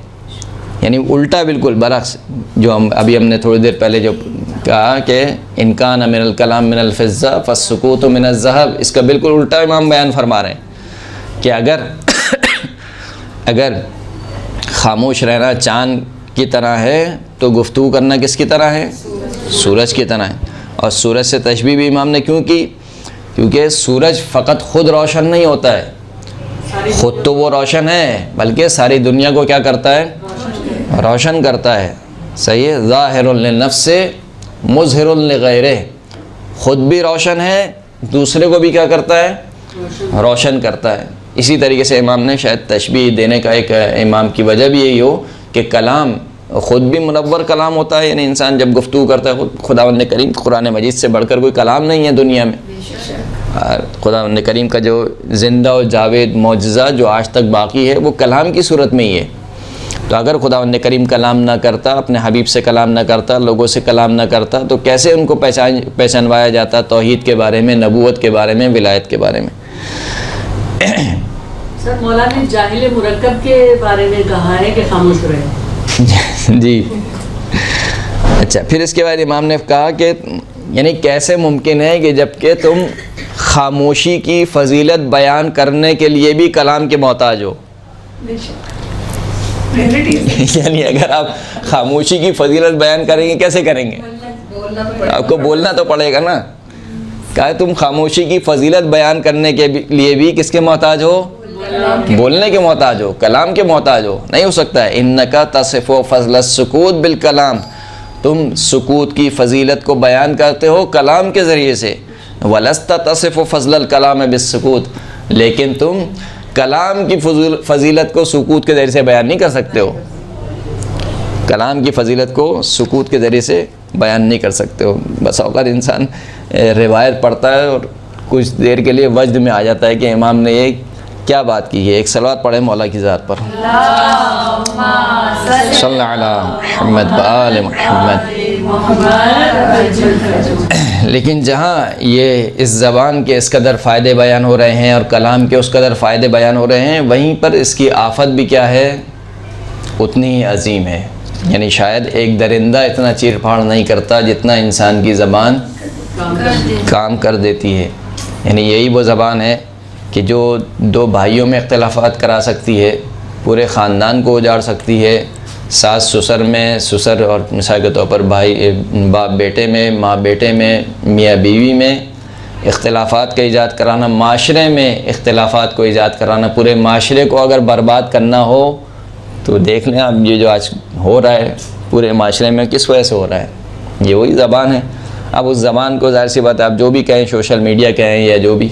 یعنی الٹا بالکل برعکس جو ہم نے تھوڑی دیر پہلے جو کہا کہ ان کان من الکلام من الفضہ فالسکوت من الذہب، اس کا بالکل الٹا امام بیان فرما رہے ہیں کہ اگر خاموش رہنا چاند کی طرح ہے تو گفتگو کرنا کس کی طرح ہے؟ سورج کی طرح ہے. اور سورج سے تشبیہ بھی امام نے کیوں کی؟ کیونکہ سورج فقط خود روشن نہیں ہوتا ہے، خود تو وہ روشن ہے بلکہ ساری دنیا کو کیا کرتا ہے؟ روشن کرتا ہے. صحیح ہے. ظاہر للنفس مظہر لغیرہ، خود بھی روشن ہے دوسرے کو بھی کیا کرتا ہے؟ روشن کرتا ہے. اسی طریقے سے امام نے شاید تشبیہ دینے کا ایک امام کی وجہ بھی یہی ہو کہ کلام خود بھی منور کلام ہوتا ہے. یعنی انسان جب گفتگو کرتا ہے، خداوند کریم قرآن مجید سے بڑھ کر کوئی کلام نہیں ہے دنیا میں. خداوند کریم کا جو زندہ و جاوید معجزہ جو آج تک باقی ہے وہ کلام کی صورت میں ہی ہے. تو اگر خداوند کریم کلام نہ کرتا، اپنے حبیب سے کلام نہ کرتا، لوگوں سے کلام نہ کرتا، تو کیسے ان کو پہچانوایا جاتا توحید کے بارے میں، نبوت کے بارے میں، ولایت کے بارے میں؟ سر مولانا نے جاہل مرکب کے بارے میں کہا ہے کہ خاموش رہے. جی اچھا. پھر اس کے بعد امام نے کہا کہ یعنی کیسے ممکن ہے کہ جب کہ تم خاموشی کی فضیلت بیان کرنے کے لیے بھی کلام کے محتاج ہو. یعنی اگر آپ خاموشی کی فضیلت بیان کریں گے کیسے کریں گے؟ آپ کو بولنا تو پڑے گا نا. کہا تم خاموشی کی فضیلت بیان کرنے کے لیے بھی کس کے محتاج ہو؟ بولنے کے محتاج ہو، کلام کے محتاج ہو. نہیں ہو سکتا ہے. انک تصف فضل السکوت بالکلام، تم سکوت کی فضیلت کو بیان کرتے ہو کلام کے ذریعے سے. ولست تصف فضل الکلام بالسکوت، لیکن تم کلام کی فضیلت کو سکوت کے ذریعے سے بیان نہیں کر سکتے ہو، کلام کی فضیلت کو سکوت کے ذریعے سے بیان نہیں کر سکتے ہو۔ بس اوقات انسان روایت پڑھتا ہے اور کچھ دیر کے لیے وجد میں آ جاتا ہے کہ امام نے یہ کیا بات کی ہے۔ ایک صلوات پڑھیں مولا کی ذات پر، صلی اللہ علیہ محمد وآل محمد۔ لیکن جہاں یہ اس زبان کے اس قدر فائدے بیان ہو رہے ہیں اور کلام کے اس قدر فائدے بیان ہو رہے ہیں، وہیں پر اس کی آفت بھی کیا ہے؟ اتنی ہی عظیم ہے۔ یعنی شاید ایک درندہ اتنا چیر پھاڑ نہیں کرتا جتنا انسان کی زبان کام کر دیتی ہے۔ یعنی یہی وہ زبان ہے کہ جو دو بھائیوں میں اختلافات کرا سکتی ہے، پورے خاندان کو اجاڑ سکتی ہے، ساس سسر میں، سسر اور مثال کے طور پر بھائی باپ بیٹے میں، ماں بیٹے میں، میاں بیوی میں اختلافات کا ایجاد کرانا، معاشرے میں اختلافات کو ایجاد کرانا، پورے معاشرے کو اگر برباد کرنا ہو تو دیکھ لیں آپ یہ جو آج ہو رہا ہے پورے معاشرے میں کس وجہ سے ہو رہا ہے؟ یہ وہی زبان ہے۔ اب اس زبان کو ظاہر سی بات ہے آپ جو بھی کہیں، سوشل میڈیا کہیں یا جو بھی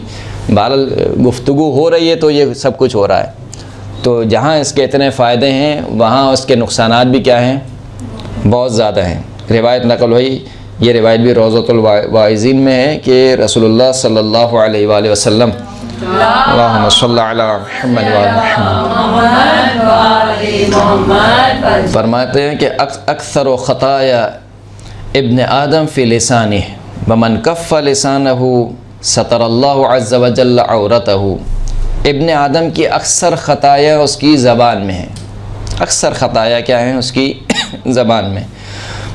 بہرحال گفتگو ہو رہی ہے تو یہ سب کچھ ہو رہا ہے۔ تو جہاں اس کے اتنے فائدے ہیں وہاں اس کے نقصانات بھی کیا ہیں؟ بہت زیادہ ہیں۔ روایت نقل ہوئی، یہ روایت بھی روضۃ الواعظین میں ہے کہ رسول اللہ صلی اللہ علیہ وآلہ وسلم اللہم صلی علی محمد وآل فرماتے ہیں کہ اکثر خطایا ابن آدم فی لسانہ ومن کف لسانہ ستر اللہ عز وجل عورتہ۔ ابن آدم کی اکثر خطایا اس کی زبان میں ہیں۔ اکثر خطایا کیا ہیں؟ اس کی زبان میں۔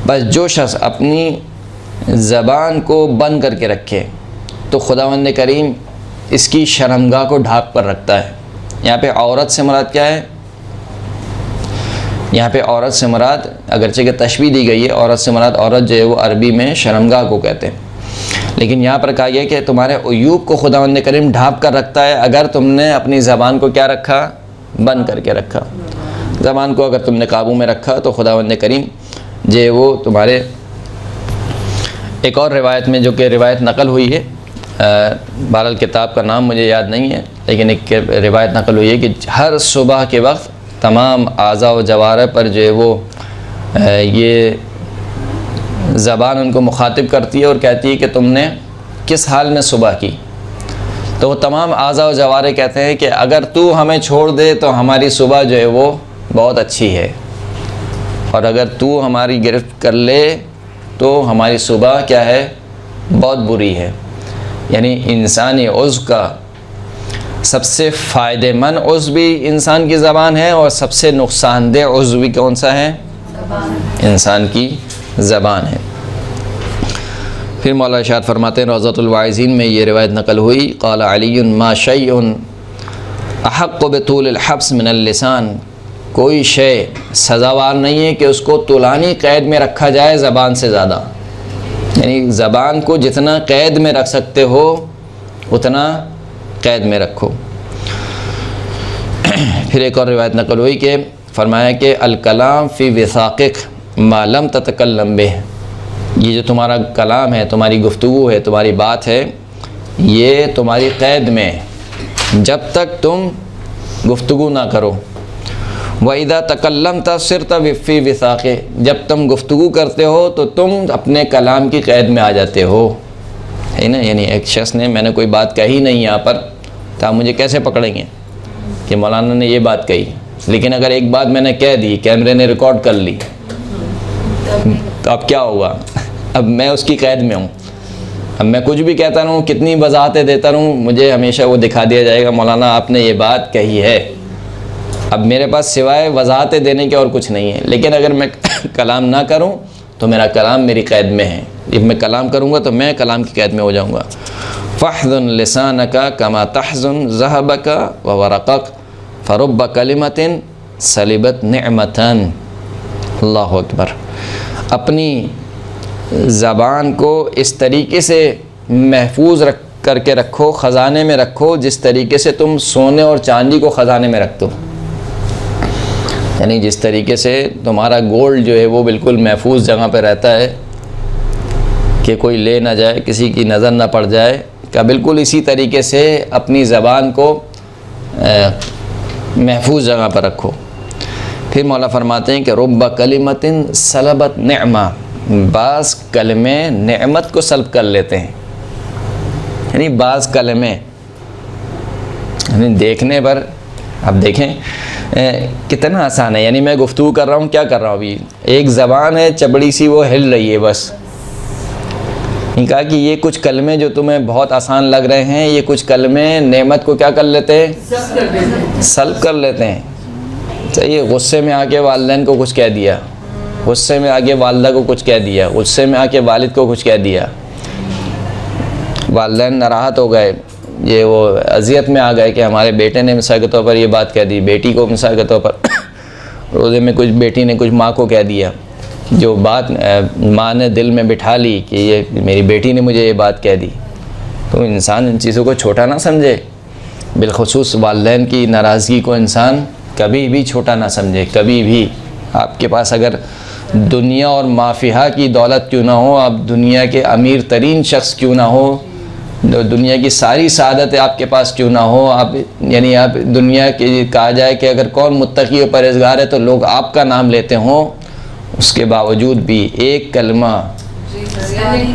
بس جو شخص اپنی زبان کو بند کر کے رکھے تو خداوند کریم اس کی شرمگاہ کو ڈھانپ کر رکھتا ہے۔ یہاں پہ عورت سے مراد کیا ہے؟ یہاں پہ عورت سے مراد اگرچہ کہ تشبیہ دی گئی ہے، عورت سے مراد عورت جو ہے وہ عربی میں شرمگاہ کو کہتے ہیں، لیکن یہاں پر کہا گیا کہ تمہارے عیوب کو خداوند کریم ڈھانپ کر رکھتا ہے اگر تم نے اپنی زبان کو کیا رکھا؟ بند کر کے رکھا۔ زبان کو اگر تم نے قابو میں رکھا تو خداوند کریم جو ہے وہ تمہارے ایک اور روایت میں جو کہ روایت نقل ہوئی ہے، بہرحال کتاب کا نام مجھے یاد نہیں ہے، لیکن ایک روایت نقل ہوئی ہے کہ ہر صبح کے وقت تمام اعضاء و جوارح پر جو ہے وہ یہ زبان ان کو مخاطب کرتی ہے اور کہتی ہے کہ تم نے کس حال میں صبح کی؟ تو وہ تمام اعضاء و جوارح کہتے ہیں کہ اگر تو ہمیں چھوڑ دے تو ہماری صبح جو ہے وہ بہت اچھی ہے، اور اگر تو ہماری گرفت کر لے تو ہماری صبح کیا ہے؟ بہت بری ہے۔ یعنی انسانی عضو کا سب سے فائدہ مند عضو بھی انسان کی زبان ہے اور سب سے نقصان دہ عضو بھی کون سا ہے؟ انسان کی زبان ہے۔ پھر مولا ارشاد فرماتے ہیں روضۃ الواعظین میں یہ روایت نقل ہوئی، قال علی ما شیء احق بطول الحبس من اللسان، کوئی شے سزاوار نہیں ہے کہ اس کو طولانی قید میں رکھا جائے زبان سے زیادہ، یعنی زبان کو جتنا قید میں رکھ سکتے ہو اتنا قید میں رکھو۔ پھر ایک اور روایت نقل ہوئی کہ فرمایا کہ الکلام فی وثاقک ما لم تتکلم بہ، یہ جو تمہارا کلام ہے، تمہاری گفتگو ہے، تمہاری بات ہے، یہ تمہاری قید میں جب تک تم گفتگو نہ کرو۔ وَإِذَا تَكَلَّمْتَ صِرْتَ فِي وِثَاقِ، جب تم گفتگو کرتے ہو تو تم اپنے کلام کی قید میں آ جاتے ہو، ہے نا؟ یعنی ایک شخص نے میں نے کوئی بات کہی نہیں یہاں پر تو آپ مجھے کیسے پکڑیں گے کہ مولانا نے یہ بات کہی، لیکن اگر ایک بات میں نے کہہ دی، کیمرے نے ریکارڈ کر لی تو اب کیا ہوگا؟ اب میں اس کی قید میں ہوں، اب میں کچھ بھی کہتا رہوں، کتنی وضاحتیں دیتا رہوں، مجھے ہمیشہ وہ دکھا دیا جائے گا مولانا آپ نے یہ بات کہی ہے۔ اب میرے پاس سوائے وضاحتیں دینے کے اور کچھ نہیں ہے، لیکن اگر میں کلام نہ کروں تو میرا کلام میری قید میں ہے، جب میں کلام کروں گا تو میں کلام کی قید میں ہو جاؤں گا۔ فاحذن لسانک کما تحزن ذهبک وورقک فرب کلمۃ سلبت نعمۃ۔ اللہ اکبر۔ اپنی زبان کو اس طریقے سے محفوظ کر کے رکھو، خزانے میں رکھو جس طریقے سے تم سونے اور چاندی کو خزانے میں رکھتے ہو، یعنی جس طریقے سے تمہارا گولڈ جو ہے وہ بالکل محفوظ جگہ پہ رہتا ہے کہ کوئی لے نہ جائے، کسی کی نظر نہ پڑ جائے، کہ بالکل اسی طریقے سے اپنی زبان کو محفوظ جگہ پر رکھو۔ پھر مولا فرماتے ہیں کہ رب کلمتن سلبت نعمہ، بعض کلمے نعمت کو سلب کر لیتے ہیں، یعنی بعض کلمے یعنی دیکھنے پر اب دیکھیں کتنا آسان ہے، یعنی میں گفتگو کر رہا ہوں، کیا کر رہا ہوں ابھی، ایک زبان ہے چپڑی سی وہ ہل رہی ہے بس، کہا کہ یہ کچھ کلمے جو تمہیں بہت آسان لگ رہے ہیں، یہ کچھ کلمے نعمت کو کیا کر لیتے ہیں، سلب کر لیتے ہیں۔ صحیح، غصے میں آ کے والدین کو کچھ کہہ دیا، غصے میں آ کے والدہ کو کچھ کہہ دیا، غصے میں آ کے والد کو کچھ کہہ دیا، والدین ناراحت ہو گئے، یہ وہ اذیت میں آ گئے کہ ہمارے بیٹے نے مثال کے طور پر یہ بات کہہ دی، بیٹی کو مثال کے طور پر روزے میں کچھ بیٹی نے کچھ ماں کو کہہ دیا، جو بات ماں نے دل میں بٹھا لی کہ یہ میری بیٹی نے مجھے یہ بات کہہ دی، تو انسان ان چیزوں کو چھوٹا نہ سمجھے، بالخصوص والدین کی ناراضگی کو انسان کبھی بھی چھوٹا نہ سمجھے، کبھی بھی۔ آپ کے پاس اگر دنیا اور مافیہا کی دولت کیوں نہ ہو، آپ دنیا کے امیر ترین شخص کیوں نہ ہو، دنیا کی ساری سعادتیں آپ کے پاس کیوں نہ ہو، آپ یعنی آپ دنیا کی کہا جائے کہ اگر کون متقی و پرہیزگار ہے تو لوگ آپ کا نام لیتے ہوں، اس کے باوجود بھی ایک کلمہ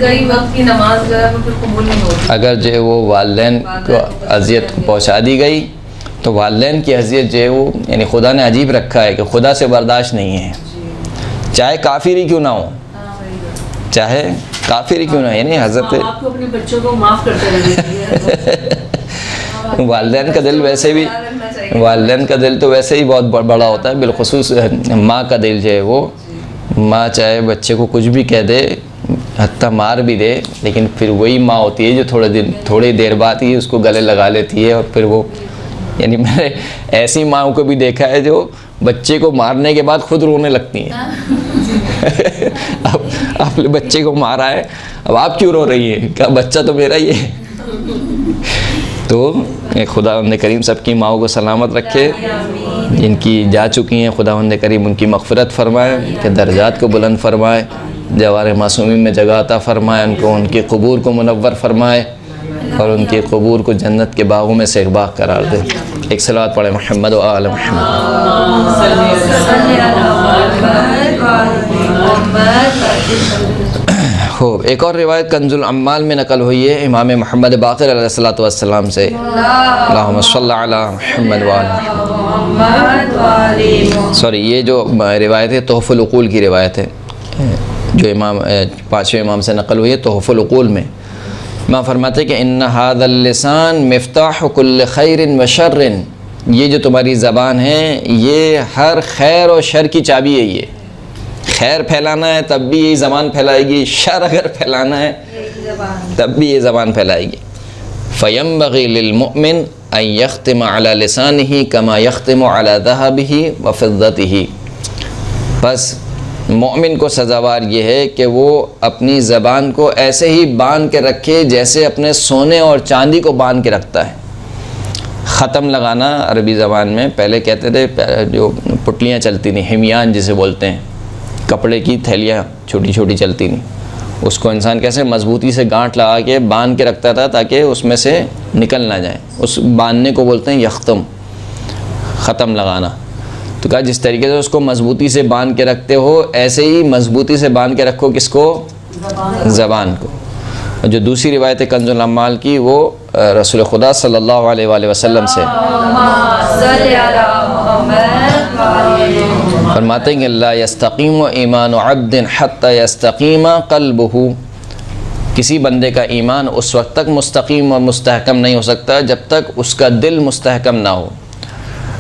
کئی وقت کی نماز جو ہے وہ پھر قبول نہیں ہوتی، اگر جو ہے وہ والدین کو اذیت پہنچا دی گئی تو والدین کی اذیت جو ہے وہ یعنی خدا نے عجیب رکھا ہے کہ خدا سے برداشت نہیں ہے، چاہے کافر ہی کیوں نہ ہو، چاہے کافر ہی کیوں نہ ہو، یعنی حضرت آپ کو اپنے بچوں کو معاف کرتے رہنا والدین کا دل ویسے بھی، والدین کا دل تو ویسے ہی بہت بڑا ہوتا ہے، بالخصوص ماں کا دل جو ہے وہ، ماں چاہے بچے کو کچھ بھی کہہ دے، حتیٰ مار بھی دے، لیکن پھر وہی ماں ہوتی ہے جو تھوڑی دیر بعد ہی اس کو گلے لگا لیتی ہے، اور پھر وہ یعنی میں نے ایسی ماں کو بھی دیکھا ہے جو بچے کو مارنے کے بعد خود رونے لگتی ہیں۔ اب آپ نے بچے کو مارا ہے، اب آپ کیوں رو رہی ہیں، کہا بچہ تو میرا ہی ہے۔ تو خداوند کریم سب کی ماؤں کو سلامت رکھے، جن کی جا چکی ہیں خداوند کریم ان کی مغفرت فرمائے، ان کے درجات کو بلند فرمائے، جوار معصومین میں جگہ عطا فرمائے، ان کو ان کے قبور کو منور فرمائے، اور ان کے قبور کو جنت کے باغوں میں سے ایک باغ قرار دے۔ ایک صلوات پڑھے محمد و آل محمد۔ خوب، ایک اور روایت کنز العمال میں نقل ہوئی ہے امام محمد باقر علیہ الصلوۃ والسلام سے، اللہم صلی علی محمد و آل محمد۔ سوری، یہ جو روایت ہے تحف العقول کی روایت ہے، جو امام پانچویں امام سے نقل ہوئی ہے تحف العقول میں، امام فرماتے ہیں کہ ان ھذا اللسان مفتاح کل خیر و شر، یہ جو تمہاری زبان ہے یہ ہر خیر اور شر کی چابی ہے، یہ خیر پھیلانا ہے تب بھی یہی زبان پھیلائے گی، شر اگر پھیلانا ہے تب بھی یہ زبان پھیلائے گی۔ فینبغی للمؤمن ان یختم علی لسانہ کما یختم علی ذہبہ و فضتہ، بس مومن کو سزاوار یہ ہے کہ وہ اپنی زبان کو ایسے ہی باندھ کے رکھے جیسے اپنے سونے اور چاندی کو باندھ کے رکھتا ہے۔ ختم لگانا عربی زبان میں پہلے کہتے تھے، جو پٹلیاں چلتی تھیں، ہمیان جسے بولتے ہیں، کپڑے کی تھیلیاں چھوٹی چھوٹی چلتی تھیں، اس کو انسان کیسے مضبوطی سے گانٹھ لگا کے باندھ کے رکھتا تھا تاکہ اس میں سے نکل نہ جائے، اس باندھنے کو بولتے ہیں یختم، ختم لگانا۔ تو کہا جس طریقے سے اس کو مضبوطی سے باندھ کے رکھتے ہو ایسے ہی مضبوطی سے باندھ کے رکھو کس کو، زبان کو۔ جو دوسری روایت ہے کنز العمال کی، وہ رسول خدا صلی اللہ علیہ وآلہ وسلم سے، فرماتے ہیں کہ لا یستقیم ایمان عبد حتی یستقیم قلبہ، کسی بندے کا ایمان اس وقت تک مستقیم اور مستحکم نہیں ہو سکتا جب تک اس کا دل مستحکم نہ ہو،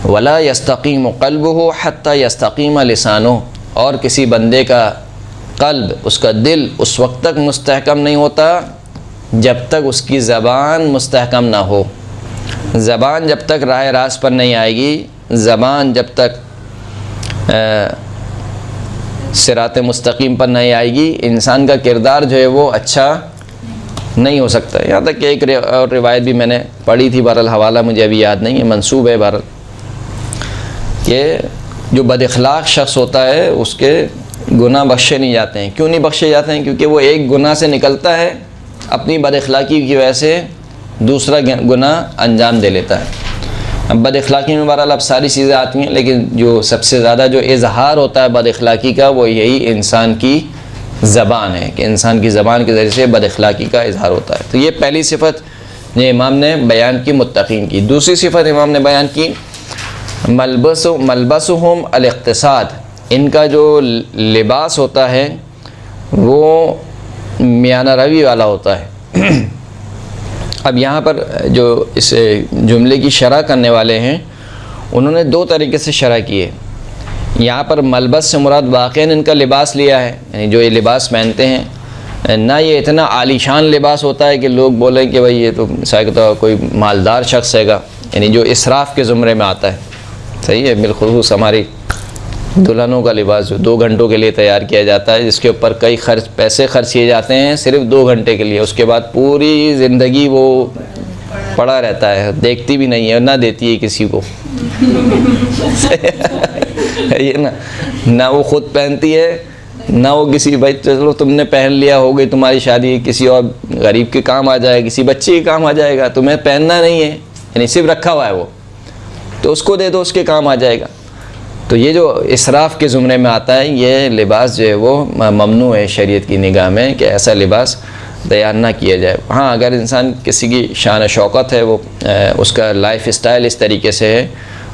ولا یستقیم قلبہ حتی یستقیم لسانہ، اور کسی بندے کا قلب، اس کا دل اس وقت تک مستحکم نہیں ہوتا جب تک اس کی زبان مستحکم نہ ہو۔ زبان جب تک راہ راست پر نہیں آئے گی، زبان جب تک صراط مستقیم پر نہیں آئے گی، انسان کا کردار جو ہے وہ اچھا نہیں ہو سکتا۔ یہاں تک کہ ایک اور روایت بھی میں نے پڑھی تھی، بہرحال حوالہ مجھے ابھی یاد نہیں ہے، منسوب ہے بہرحال، کہ جو بد اخلاق شخص ہوتا ہے اس کے گناہ بخشے نہیں جاتے ہیں۔ کیوں نہیں بخشے جاتے ہیں؟ کیونکہ وہ ایک گناہ سے نکلتا ہے، اپنی بد اخلاقی کی وجہ سے دوسرا گناہ انجام دے لیتا ہے۔ بد اخلاقی میں بہرحال اب ساری چیزیں آتی ہیں، لیکن جو سب سے زیادہ جو اظہار ہوتا ہے بد اخلاقی کا وہ یہی انسان کی زبان ہے، کہ انسان کی زبان کے ذریعے سے بد اخلاقی کا اظہار ہوتا ہے۔ تو یہ پہلی صفت یہ امام نے بیان کی متقین کی۔ دوسری صفت امام نے بیان کی ملبسہم الاقتصاد، ان کا جو لباس ہوتا ہے وہ میانہ روی والا ہوتا ہے۔ اب یہاں پر جو اس جملے کی شرح کرنے والے ہیں انہوں نے دو طریقے سے شرح کی ہے۔ یہاں پر ملبس سے مراد واقعاً ان کا لباس لیا ہے، یعنی جو یہ لباس پہنتے ہیں، نہ یہ اتنا عالی شان لباس ہوتا ہے کہ لوگ بولیں کہ بھائی یہ تو مثال کے طور پر کوئی مالدار شخص ہے گا، یعنی جو اسراف کے زمرے میں آتا ہے، صحیح ہے۔ بالخصوص ہماری دلہنوں کا لباس جو 2 گھنٹوں کے لیے تیار کیا جاتا ہے، جس کے اوپر کئی پیسے خرچ کیے جاتے ہیں صرف 2 گھنٹے کے لیے، اس کے بعد پوری زندگی وہ پڑا رہتا ہے، دیکھتی بھی نہیں ہے، نہ دیتی ہے کسی کو یہ نہ وہ خود پہنتی ہے، نہ وہ کسی بھائی چلو تم نے پہن لیا، ہو گئی تمہاری شادی، کسی اور غریب کے کام آ جائے، کسی بچے کے کام آ جائے گا، تمہیں پہننا نہیں ہے، یعنی صرف رکھا ہوا ہے وہ، تو اس کو دے دو، اس کے کام آ جائے گا۔ تو یہ جو اسراف کے زمرے میں آتا ہے، یہ لباس جو ہے وہ ممنوع ہے شریعت کی نگاہ میں کہ ایسا لباس تیار نہ کیا جائے۔ ہاں اگر انسان کسی کی شان و شوکت ہے، وہ اس کا لائف اسٹائل اس طریقے سے ہے،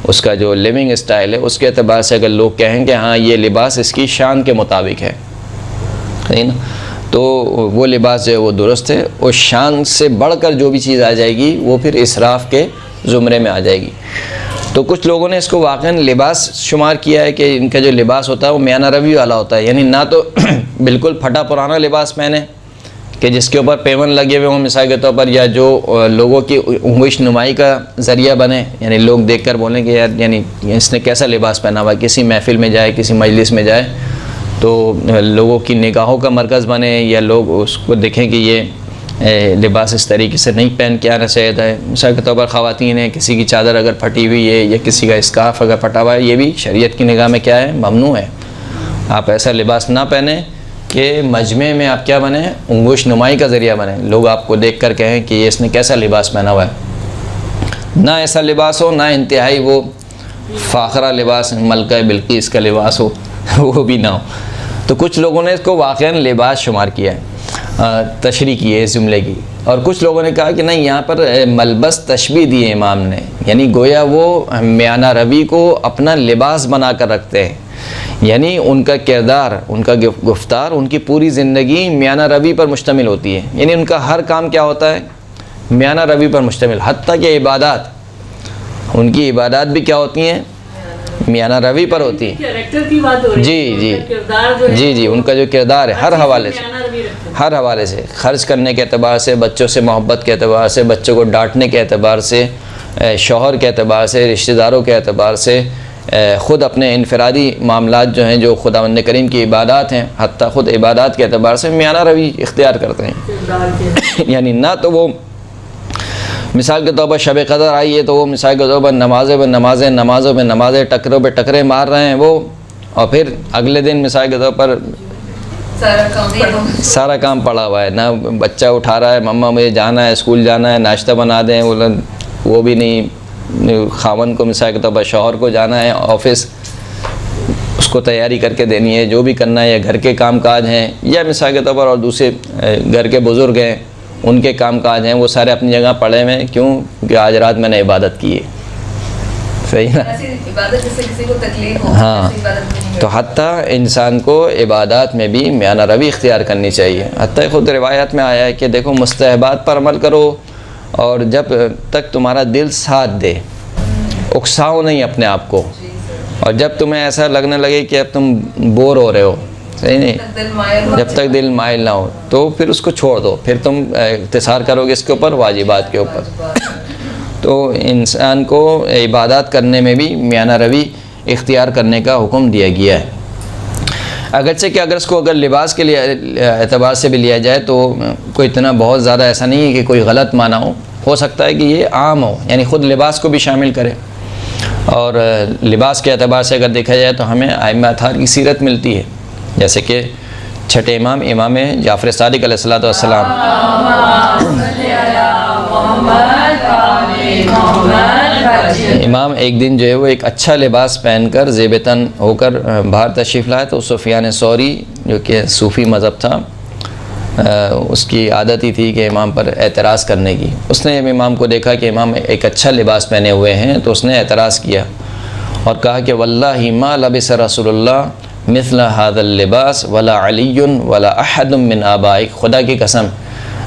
اس کا جو لیونگ اسٹائل ہے، اس کے اعتبار سے اگر لوگ کہیں کہ ہاں یہ لباس اس کی شان کے مطابق ہے، صحیح نا، تو وہ لباس جو ہے وہ درست ہے، اور شان سے بڑھ کر جو بھی چیز آ جائے گی وہ پھر اسراف کے زمرے میں آ جائے گی۔ تو کچھ لوگوں نے اس کو واقعاً لباس شمار کیا ہے کہ ان کا جو لباس ہوتا ہے وہ میانہ روی والا ہوتا ہے، یعنی نہ تو بالکل پھٹا پرانا لباس پہنے کہ جس کے اوپر پیون لگے ہوئے ہوں مثال کے طور پر، یا جو لوگوں کی انگوش نمائی کا ذریعہ بنے، یعنی لوگ دیکھ کر بولیں کہ یار یعنی اس نے کیسا لباس پہنا ہوا ہے، کسی محفل میں جائے، کسی مجلس میں جائے تو لوگوں کی نگاہوں کا مرکز بنے، یا لوگ اس کو دیکھیں کہ یہ لباس اس طریقے سے نہیں پہن کے آنا چاہیے ہے۔ مثال کے طور پر خواتین ہیں، کسی کی چادر اگر پھٹی ہوئی ہے یا کسی کا اسکارف اگر پھٹا ہوا ہے، یہ بھی شریعت کی نگاہ میں کیا ہے، ممنوع ہے۔ آپ ایسا لباس نہ پہنیں کہ مجمع میں آپ کیا بنیں، انگوش نمائی کا ذریعہ بنیں، لوگ آپ کو دیکھ کر کہیں کہ یہ اس نے کیسا لباس پہنا ہوا ہے۔ نہ ایسا لباس ہو، نہ انتہائی وہ فاخرہ لباس ملکہ بلقیس کا لباس ہو وہ بھی نہ ہو۔ تو کچھ لوگوں نے اس کو واقعاً لباس شمار کیا ہے، تشریح کی ہے اس جملے کی، اور کچھ لوگوں نے کہا کہ نہیں، یہاں پر ملبس تشبیہ دی ہے امام نے، یعنی گویا وہ میانہ روی کو اپنا لباس بنا کر رکھتے ہیں، یعنی ان کا کردار، ان کا گفتار، ان کی پوری زندگی میانہ روی پر مشتمل ہوتی ہے، یعنی ان کا ہر کام کیا ہوتا ہے، میانہ روی پر مشتمل، حتیٰ کہ عبادات، ان کی عبادات بھی کیا ہوتی ہیں، میانہ روی پر ہوتی ہے۔ کیریکٹر کی بات ہو رہی ہے، جی کردار جو ہے، جی ان کا جو کردار ہے ہر حوالے سے خرچ کرنے کے اعتبار سے، بچوں سے محبت کے اعتبار سے، بچوں کو ڈانٹنے کے اعتبار سے، شوہر کے اعتبار سے، رشتہ داروں کے اعتبار سے، خود اپنے انفرادی معاملات جو ہیں، جو خداوند کریم کی عبادات ہیں، حتیٰ خود عبادات کے اعتبار سے میانہ روی اختیار کرتے ہیں۔ یعنی نہ تو وہ مثال کے طور پر شب قدر آئی ہے تو وہ مثال کے طور پر نمازوں پہ نمازیں ٹکروں پہ ٹکرے مار رہے ہیں وہ، اور پھر اگلے دن مثال کے طور پر سارا کام پڑا ہوا ہے، نہ بچہ اٹھا رہا ہے، مما مجھے جانا ہے، اسکول جانا ہے، ناشتہ بنا دیں، وہ بھی نہیں، خاوند کو مثال کے طور پر شوہر کو جانا ہے آفس، اس کو تیاری کر کے دینی ہے، جو بھی کرنا ہے، یا گھر کے کام کاج ہیں، یا مثال کے طور پر اور دوسرے گھر کے بزرگ ہیں، ان کے کام کاج ہیں، وہ سارے اپنی جگہ پڑے ہوئے ہیں، کیوں؟ کیونکہ آج رات میں نے عبادت کی ہے، صحیح نا؟ ہاں، تو حتیٰ انسان کو عبادات میں بھی میانہ روی اختیار کرنی چاہیے۔ حتیٰ خود روایات میں آیا ہے کہ دیکھو مستحبات پر عمل کرو، اور جب تک تمہارا دل ساتھ دے، اکساؤ نہیں اپنے آپ کو، اور جب تمہیں ایسا لگنے لگے کہ اب تم بور ہو رہے ہو، صحیح نہیں، جب تک دل مائل نہ ہو تو پھر اس کو چھوڑ دو، پھر تم اختصار کرو گے اس کے اوپر، واجبات کے اوپر۔ تو انسان کو عبادات کرنے میں بھی میانہ روی اختیار کرنے کا حکم دیا گیا ہے، اگرچہ کہ اگر اس کو اگر لباس کے لیے اعتبار سے بھی لیا جائے تو کوئی اتنا بہت زیادہ ایسا نہیں ہے کہ کوئی غلط معنی ہو سکتا ہے کہ یہ عام ہو، یعنی خود لباس کو بھی شامل کرے۔ اور لباس کے اعتبار سے اگر دیکھا جائے تو ہمیں ائمہ اطہار کی سیرت ملتی ہے، جیسے کہ چھٹے امام جعفر صادق علیہ السلام، امام ایک دن جو ہے وہ ایک اچھا لباس پہن کر زیب تن ہو کر باہر تشریف لائے تو سفیان ثوری جو کہ صوفی مذہب تھا، اس کی عادت ہی تھی کہ امام پر اعتراض کرنے کی۔ اس نے امام کو دیکھا کہ امام ایک اچھا لباس پہنے ہوئے ہیں تو اس نے اعتراض کیا اور کہا کہ واللہ ما لبس رسول اللہ مثل هذا اللباس ولا علی ولا احد من آبائک، خدا کی قسم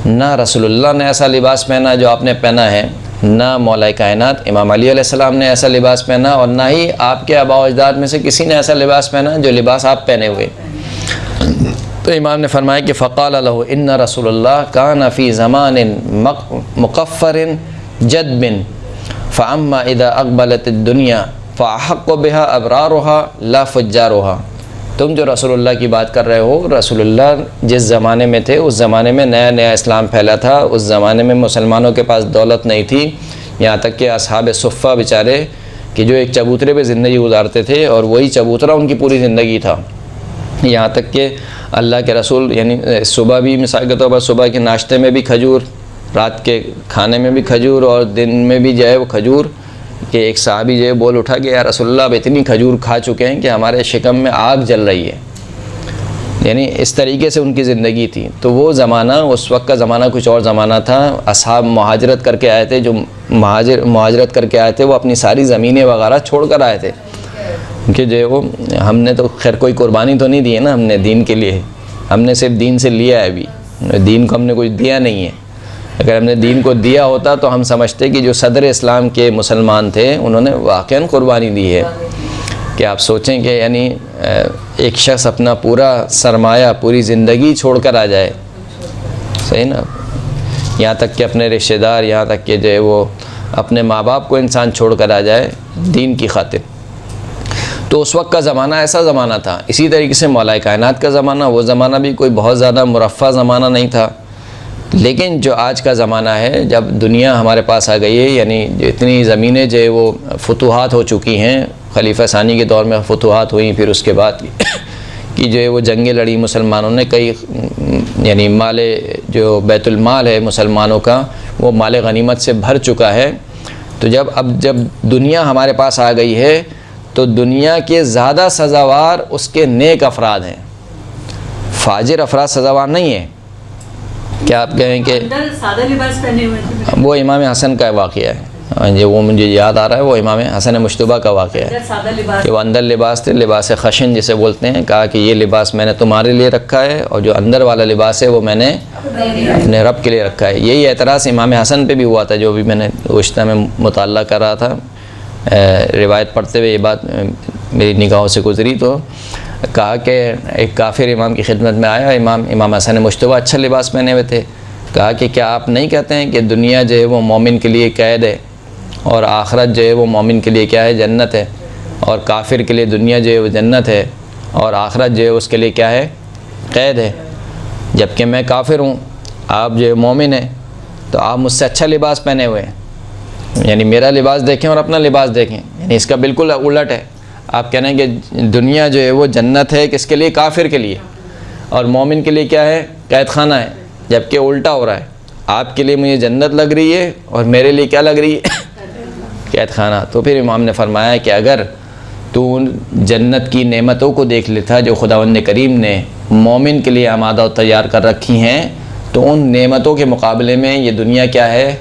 نہ رسول اللہ نے ایسا لباس پہنا جو آپ نے پہنا ہے، نہ مولا کائنات امام علی علیہ السلام نے ایسا لباس پہنا، اور نہ ہی آپ کے آباء و اجداد میں سے کسی نے ایسا لباس پہنا جو لباس آپ پہنے ہوئے۔ تو امام نے فرمایا کہ فقال له ان رسول اللہ کان فی زمان مقفر جدب فاما اذا اقبلت الدنیا فاحق بها ابرارها لا فجارها۔ تم جو رسول اللہ کی بات کر رہے ہو، رسول اللہ جس زمانے میں تھے اس زمانے میں نیا نیا اسلام پھیلا تھا، اس زمانے میں مسلمانوں کے پاس دولت نہیں تھی، یہاں تک کہ اصحاب صفہ بیچارے کہ جو ایک چبوترے پہ زندگی گزارتے تھے اور وہی چبوترا ان کی پوری زندگی تھا، یہاں تک کہ اللہ کے رسول یعنی صبح بھی مثال کے طور پر صبح کے ناشتے میں بھی کھجور، رات کے کھانے میں بھی کھجور اور دن میں بھی جو ہے وہ کھجور، کہ ایک صحابی جو ہے بول اٹھا کہ یا رسول اللہ اب اتنی کھجور کھا چکے ہیں کہ ہمارے شکم میں آگ جل رہی ہے، یعنی اس طریقے سے ان کی زندگی تھی۔ تو وہ زمانہ، اس وقت کا زمانہ کچھ اور زمانہ تھا، اصحاب مہاجرت کر کے آئے تھے، جو مہاجرت کر کے آئے تھے وہ اپنی ساری زمینیں وغیرہ چھوڑ کر آئے تھے، کہ جو ہے وہ ہم نے تو خیر کوئی قربانی تو نہیں دی ہے نا، ہم نے دین کے لیے، ہم نے صرف دین سے لیا ہے، ابھی دین کو ہم نے کچھ دیا نہیں ہے۔ اگر ہم نے دین کو دیا ہوتا تو ہم سمجھتے کہ جو صدر اسلام کے مسلمان تھے انہوں نے واقعاً قربانی دی ہے، کہ آپ سوچیں کہ یعنی ایک شخص اپنا پورا سرمایہ، پوری زندگی چھوڑ کر آ جائے، صحیح نا، یہاں تک کہ اپنے رشتہ دار، یہاں تک کہ جو ہے وہ اپنے ماں باپ کو انسان چھوڑ کر آ جائے دین کی خاطر۔ تو اس وقت کا زمانہ ایسا زمانہ تھا۔ اسی طریقے سے مولا کائنات کا زمانہ، وہ زمانہ بھی کوئی بہت زیادہ مرفہ زمانہ نہیں تھا، لیکن جو آج کا زمانہ ہے، جب دنیا ہمارے پاس آ گئی ہے، یعنی جو اتنی زمینیں جو ہے وہ فتوحات ہو چکی ہیں، خلیفہ ثانی کے دور میں فتوحات ہوئیں، پھر اس کے بعد کی جو ہے وہ جنگیں لڑی مسلمانوں نے، کئی یعنی مال جو بیت المال ہے مسلمانوں کا وہ مال غنیمت سے بھر چکا ہے۔ تو جب دنیا ہمارے پاس آ گئی ہے تو دنیا کے زیادہ سزاوار اس کے نیک افراد ہیں، فاجر افراد سزاوار نہیں ہیں۔ کیا آپ کہیں کہ اندر سادہ لباس پہنے ہوئے تھے؟ وہ امام حسن کا واقعہ ہے، جو وہ مجھے یاد آ رہا ہے، وہ امام حسن مشتبہ کا واقعہ ہے اندر سادہ لباس، کہ وہ اندر لباس تھے، لباس خشن جسے بولتے ہیں، کہا کہ یہ لباس میں نے تمہارے لیے رکھا ہے اور جو اندر والا لباس ہے وہ میں نے اپنے رب کے لیے رکھا ہے۔ یہی اعتراض امام حسن پہ بھی ہوا تھا، جو بھی میں نے گزشتہ میں مطالعہ کر رہا تھا، روایت پڑھتے ہوئے یہ بات میری نگاہوں سے گزری، تو کہا کہ ایک کافر امام کی خدمت میں آیا، امام حسن مشتبہ اچھا لباس پہنے ہوئے تھے، کہا کہ کیا آپ نہیں کہتے ہیں کہ دنیا جو ہے وہ مومن کے لیے قید ہے اور آخرت جو ہے وہ مومن کے لیے کیا ہے، جنت ہے، اور کافر کے لیے دنیا جو ہے وہ جنت ہے اور آخرت جو ہے اس کے لیے کیا ہے، قید ہے، جبکہ میں کافر ہوں، آپ جو ہے مومن ہیں، تو آپ مجھ سے اچھا لباس پہنے ہوئے ہیں، یعنی میرا لباس دیکھیں اور اپنا لباس دیکھیں، یعنی اس کا بالکل الٹ ہے۔ آپ کہہ رہے ہیں کہ دنیا جو ہے وہ جنت ہے کس کے لیے، کافر کے لیے، اور مومن کے لیے کیا ہے، قید خانہ ہے، جبکہ الٹا ہو رہا ہے، آپ کے لیے مجھے جنت لگ رہی ہے اور میرے لیے کیا لگ رہی ہے، قید خانہ۔ تو پھر امام نے فرمایا کہ اگر تو جنت کی نعمتوں کو دیکھ لیتا جو خداوند کریم نے مومن کے لیے آمادہ و تیار کر رکھی ہیں، تو ان نعمتوں کے مقابلے میں یہ دنیا کیا ہے،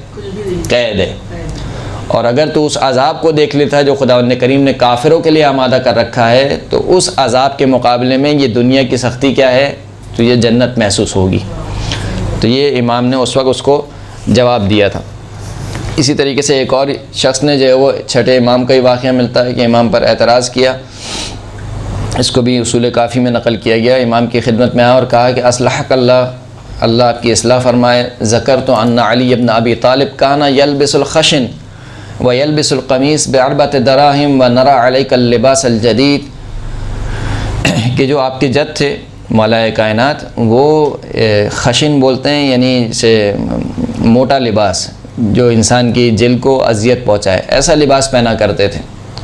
قید ہے۔ اور اگر تو اس عذاب کو دیکھ لیتا جو خداوند کریم نے کافروں کے لیے آمادہ کر رکھا ہے، تو اس عذاب کے مقابلے میں یہ دنیا کی سختی کیا ہے، تو یہ جنت محسوس ہوگی۔ تو یہ امام نے اس وقت اس کو جواب دیا تھا۔ اسی طریقے سے ایک اور شخص نے جو ہے وہ چھٹے امام کا ہی واقعہ ملتا ہے کہ امام پر اعتراض کیا، اس کو بھی اصول کافی میں نقل کیا گیا، امام کی خدمت میں آیا اور کہا کہ اصلحک اللہ آپ کی اصلاح فرمائے، ذکرت ان علی ابن ابی طالب کانا یلبس الخشن ویلبس القمیص باربعۃ دراہم ونرى علیک اللباس الجدید، کہ جو آپ کے جد تھے مولا کائنات، وہ خشن بولتے ہیں یعنی سے موٹا لباس جو انسان کی جلد کو اذیت پہنچائے، ایسا لباس پہنا کرتے تھے،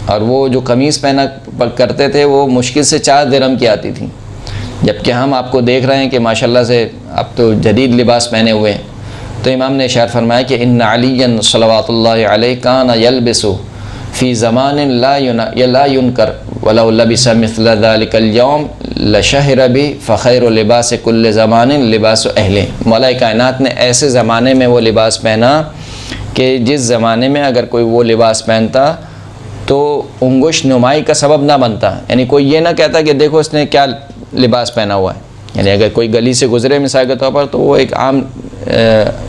اور وہ جو قمیص پہنا کرتے تھے وہ مشکل سے 4 درہم کی آتی تھی، جبکہ ہم آپ کو دیکھ رہے ہیں کہ ماشاءاللہ سے اب تو جدید لباس پہنے ہوئے ہیں۔ تو امام نے اشارہ فرمایا کہ ان علی صلوات اللہ علیہ کان یلبس فی زمان لا ینکر ولو لبس مثل ذلك اليوم لشہر بھی فخیر لباس کل زمان لباس اہل. مولا کائنات نے ایسے زمانے میں وہ لباس پہنا کہ جس زمانے میں اگر کوئی وہ لباس پہنتا تو انگوش نمائی کا سبب نہ بنتا. یعنی کوئی یہ نہ کہتا کہ دیکھو اس نے کیا لباس پہنا ہوا ہے. یعنی اگر کوئی گلی سے گزرے مثال کے طور پر تو وہ ایک عام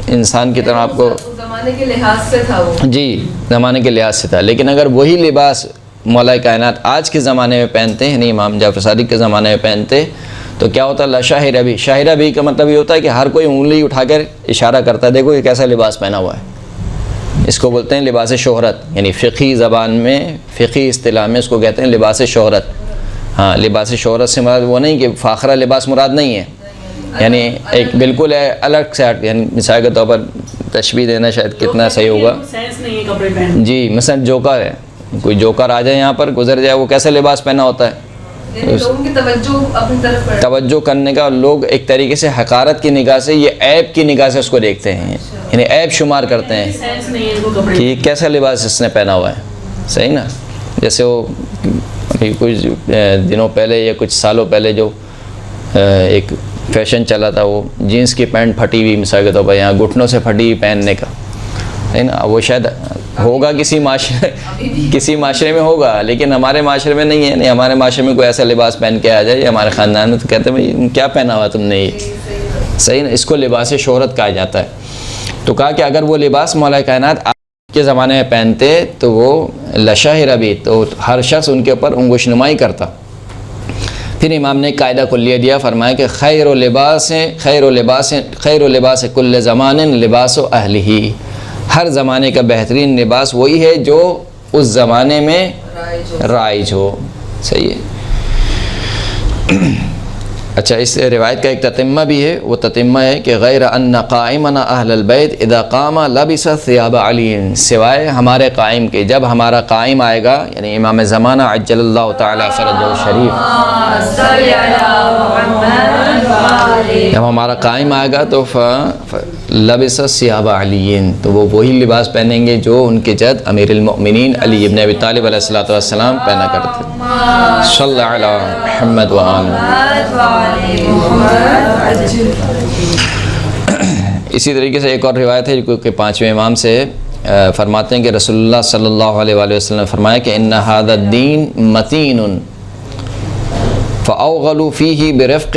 انسان کی طرح آپ کو زمانے کے لحاظ سے تھا وہ. جی زمانے کے لحاظ سے تھا. لیکن اگر وہی لباس مولا کائنات آج کے زمانے میں پہنتے ہیں یعنی امام جعفر صادق کے زمانے میں پہنتے تو کیا ہوتا ہے لشاہر بھی. شاہرہ بھی کا مطلب یہ ہوتا ہے کہ ہر کوئی انگلی اٹھا کر اشارہ کرتا ہے دیکھو یہ کیسا لباس پہنا ہوا ہے. اس کو بولتے ہیں لباس شہرت. یعنی فقہی زبان میں فقہی اصطلاح میں اس کو کہتے ہیں لباس شہرت. ہاں لباس شہرت سے مراد وہ نہیں کہ فاخرہ لباس مراد نہیں ہے. یعنی ایک بالکل الگ سے یعنی مثال کے طور پر تشبیہ دینا شاید کتنا صحیح ہوگا. سینس نہیں ہے کپڑے پہننے. جی مثلا جوکر ہے. کوئی جوکر آ جائے یہاں پر گزر جائے وہ کیسا لباس پہنا ہوتا ہے. لوگوں کی توجہ اپنی طرف توجہ کرنے کا لوگ ایک طریقے سے حقارت کی نگاہ سے یہ عیب کی نگاہ سے اس کو دیکھتے ہیں. یعنی عیب شمار کرتے ہیں سینس نہیں ہے ان کو کپڑے کہ یہ کیسا لباس اس نے پہنا ہوا ہے. صحیح نا. جیسے وہ ابھی کچھ دنوں پہلے یا کچھ سالوں پہلے جو ایک فیشن چلا تھا وہ جینس کی پینٹ پھٹی ہوئی مثال کے طور پر یہاں گھٹنوں سے پھٹی ہوئی پہننے کا ہے نا. وہ شاید ہوگا کسی معاشرے میں ہوگا لیکن ہمارے معاشرے میں نہیں ہے. نہیں ہمارے معاشرے میں کوئی ایسا لباس پہن کے آ جائے یا ہمارے خاندان میں تو کہتے ہیں بھائی کیا پہنا ہوا تم نے یہ. صحیح نا. اس کو لباس شہرت کہا جاتا ہے. تو کہا کہ اگر وہ لباس مولا کائنات آج کے زمانے میں پہنتے تو وہ لشاہر بھی تو ہر شخص ان کے اوپر انگوش نمائی کرتا. پھر امام نے قاعدہ کلیہ دیا فرمایا کہ خیر و لباس کل زمان لباس و اہلہ. ہر زمانے کا بہترین لباس وہی ہے جو اس زمانے میں رائج ہو. صحیح ہے. اچھا اس روایت کا ایک تتمہ بھی ہے. وہ تتمہ ہے کہ غیر ان قائمنا اہل البیت اذا قام لبس ثیاب علی. سوائے ہمارے قائم کے جب ہمارا قائم آئے گا یعنی امام زمانہ عجل اللہ تعالی فرجہ الشریف جب ہمارا قائم آئے گا تو لبس ثیاب علی تو وہ وہی لباس پہنیں گے جو ان کے جد امیر المؤمنین علی ابن ابی طالب علیہ الصلوۃ والسلام پہنا کرتے. صلی اللہ علی محمد و آلہ. اسی طریقے سے ایک اور روایت ہے جو کہ 5ویں امام سے فرماتے ہیں کہ رسول اللہ صلی اللہ علیہ وآلہ وسلم نے فرمایا کہ ان ھذا الدین متین فاوغلوا فیہ برفق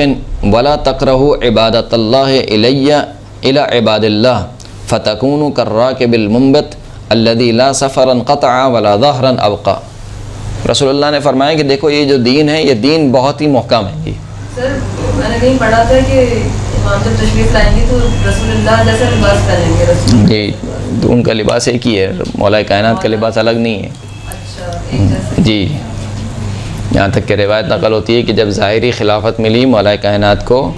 ولا تکرہوا عبادۃ اللہ الی عباد اللہ فتکونوا کالراکب المنبت الذی لا سفرا قطع ولا ظہرا ابقى. رسول اللہ نے فرمایا کہ دیکھو یہ جو دین ہے یہ دین بہت ہی محکم ہے. سر میں نے کہیں پڑھا تھا کہ امام جب تشریف لائیں گے تو رسول اللہ جیسا لباس پہنیں گے. جی تو ان کا لباس ایک ہی ہے. مولا کائنات کا لباس الگ نہیں ہے. اچھا جی یہاں تک کہ روایت نقل ہوتی ہے کہ جب ظاہری خلافت ملی مولا کائنات کو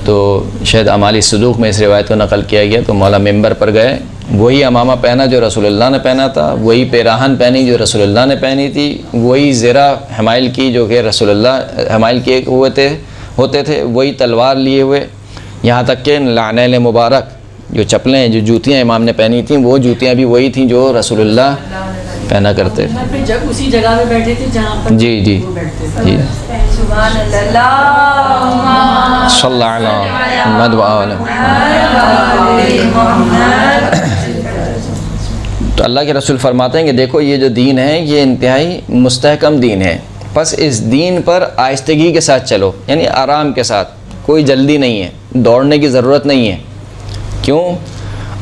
تو شاید اعمال صدوق میں اس روایت کو نقل کیا گیا تو مولا ممبر پر گئے. وہی امامہ پہنا جو رسول اللہ نے پہنا تھا. وہی پیراہن پہنی جو رسول اللہ نے پہنی تھی. وہی زرہ حمائل کی جو کہ رسول اللہ حمائل کیے ہوتے تھے. وہی تلوار لیے ہوئے. یہاں تک کہ لعنین مبارک جو چپلیں جو جوتیاں امام نے پہنی تھیں وہ جوتیاں بھی وہی تھیں جو رسول اللہ پہنا کرتے تھے. جب اسی جگہ میں بیٹھے تھے جہاں پر جی جی وہ بیٹھتے تھے. جی سبحان اللہ. صلی اللہ علیہ محمد و آلہ. تو اللہ کے رسول فرماتے ہیں کہ دیکھو یہ جو دین ہے یہ انتہائی مستحکم دین ہے. بس اس دین پر آہستگی کے ساتھ چلو یعنی آرام کے ساتھ. کوئی جلدی نہیں ہے. دوڑنے کی ضرورت نہیں ہے. کیوں؟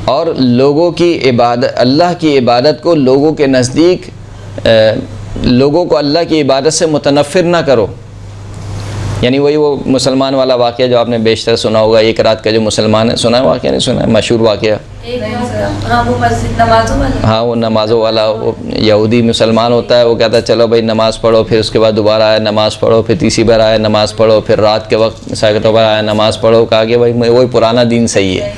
اور لوگوں کی عبادت اللہ کی عبادت کو لوگوں کے نزدیک لوگوں کو اللہ کی عبادت سے متنفر نہ کرو. یعنی وہی وہ مسلمان والا واقعہ جو آپ نے بیشتر سنا ہوگا. ایک رات کا جو مسلمان ہے سنا ہے واقعہ نہیں سنا ہے مشہور واقعہ. ہاں وہ نمازوں والا وہ یہودی مسلمان ہوتا ہے. وہ کہتا ہے چلو بھائی نماز پڑھو. پھر اس کے بعد دوبارہ آیا نماز پڑھو. پھر تیسری بار آیا نماز پڑھو. پھر رات کے وقت مثال کے طور پر آیا نماز پڑھو. کہا کہ بھائی وہی پرانا دین صحیح ہے.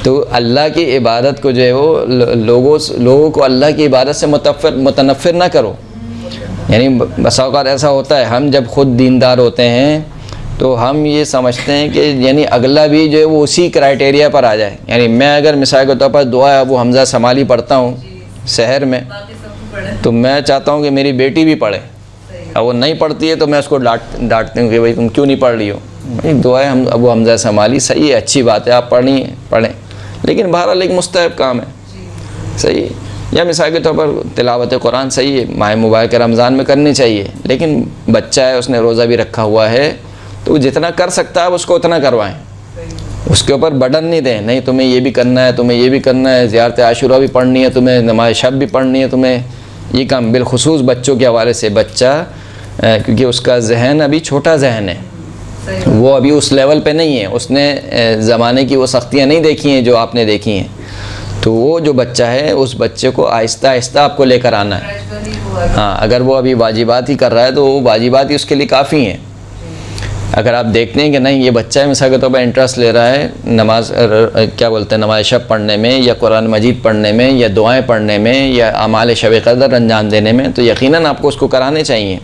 تو اللہ کی عبادت کو جو ہے وہ لوگوں کو اللہ کی عبادت سے متنفر نہ کرو. یعنی بسا اوقات ایسا ہوتا ہے ہم جب خود دیندار ہوتے ہیں تو ہم یہ سمجھتے ہیں کہ یعنی اگلا بھی جو ہے وہ اسی کرائٹیریا پر آ جائے. یعنی میں اگر مثال کے طور پر دعا ابو حمزہ سمالی پڑھتا ہوں شہر میں, باقی سب کو پڑھے. تو میں چاہتا ہوں کہ میری بیٹی بھی پڑھے. اور وہ نہیں پڑھتی ہے تو میں اس کو ڈانٹتی ہوں کہ بھائی تم کیوں نہیں پڑھ رہی ہو. دعائیں ہم ابو حمزہ سمالی صحیح ہے, اچھی بات ہے, آپ پڑھیں, لیکن بہرحال ایک مستحب کام ہے. صحیح. یا مثال کے طور پر تلاوت قرآن صحیح ہے, ماہ مبارک رمضان میں کرنی چاہیے, لیکن بچہ ہے اس نے روزہ بھی رکھا ہوا ہے تو وہ جتنا کر سکتا ہے اس کو اتنا کروائیں. اس کے اوپر برڈن نہیں دیں, نہیں تمہیں یہ بھی کرنا ہے, تمہیں یہ بھی کرنا ہے, زیارت عاشورہ بھی پڑھنی ہے تمہیں, نماز شب بھی پڑھنی ہے تمہیں. یہ کام بالخصوص بچوں کے حوالے سے, بچہ کیونکہ اس کا ذہن ابھی چھوٹا ذہن ہے, وہ ابھی اس لیول پہ نہیں ہے, اس نے زمانے کی وہ سختیاں نہیں دیکھی ہیں جو آپ نے دیکھی ہیں. تو وہ جو بچہ ہے اس بچے کو آہستہ آہستہ آپ کو لے کر آنا ہے. ہاں, اگر وہ ابھی واجبات ہی کر رہا ہے تو وہ واجبات ہی اس کے لیے کافی ہیں. اگر آپ دیکھتے ہیں کہ نہیں یہ بچہ ہے مثال کے طور پر انٹرسٹ لے رہا ہے نماز نماز شب پڑھنے میں, یا قرآن مجید پڑھنے میں, یا دعائیں پڑھنے میں, یا اعمال شب قدر انجام دینے میں, تو یقیناً آپ کو اس کو کرانے چاہیے.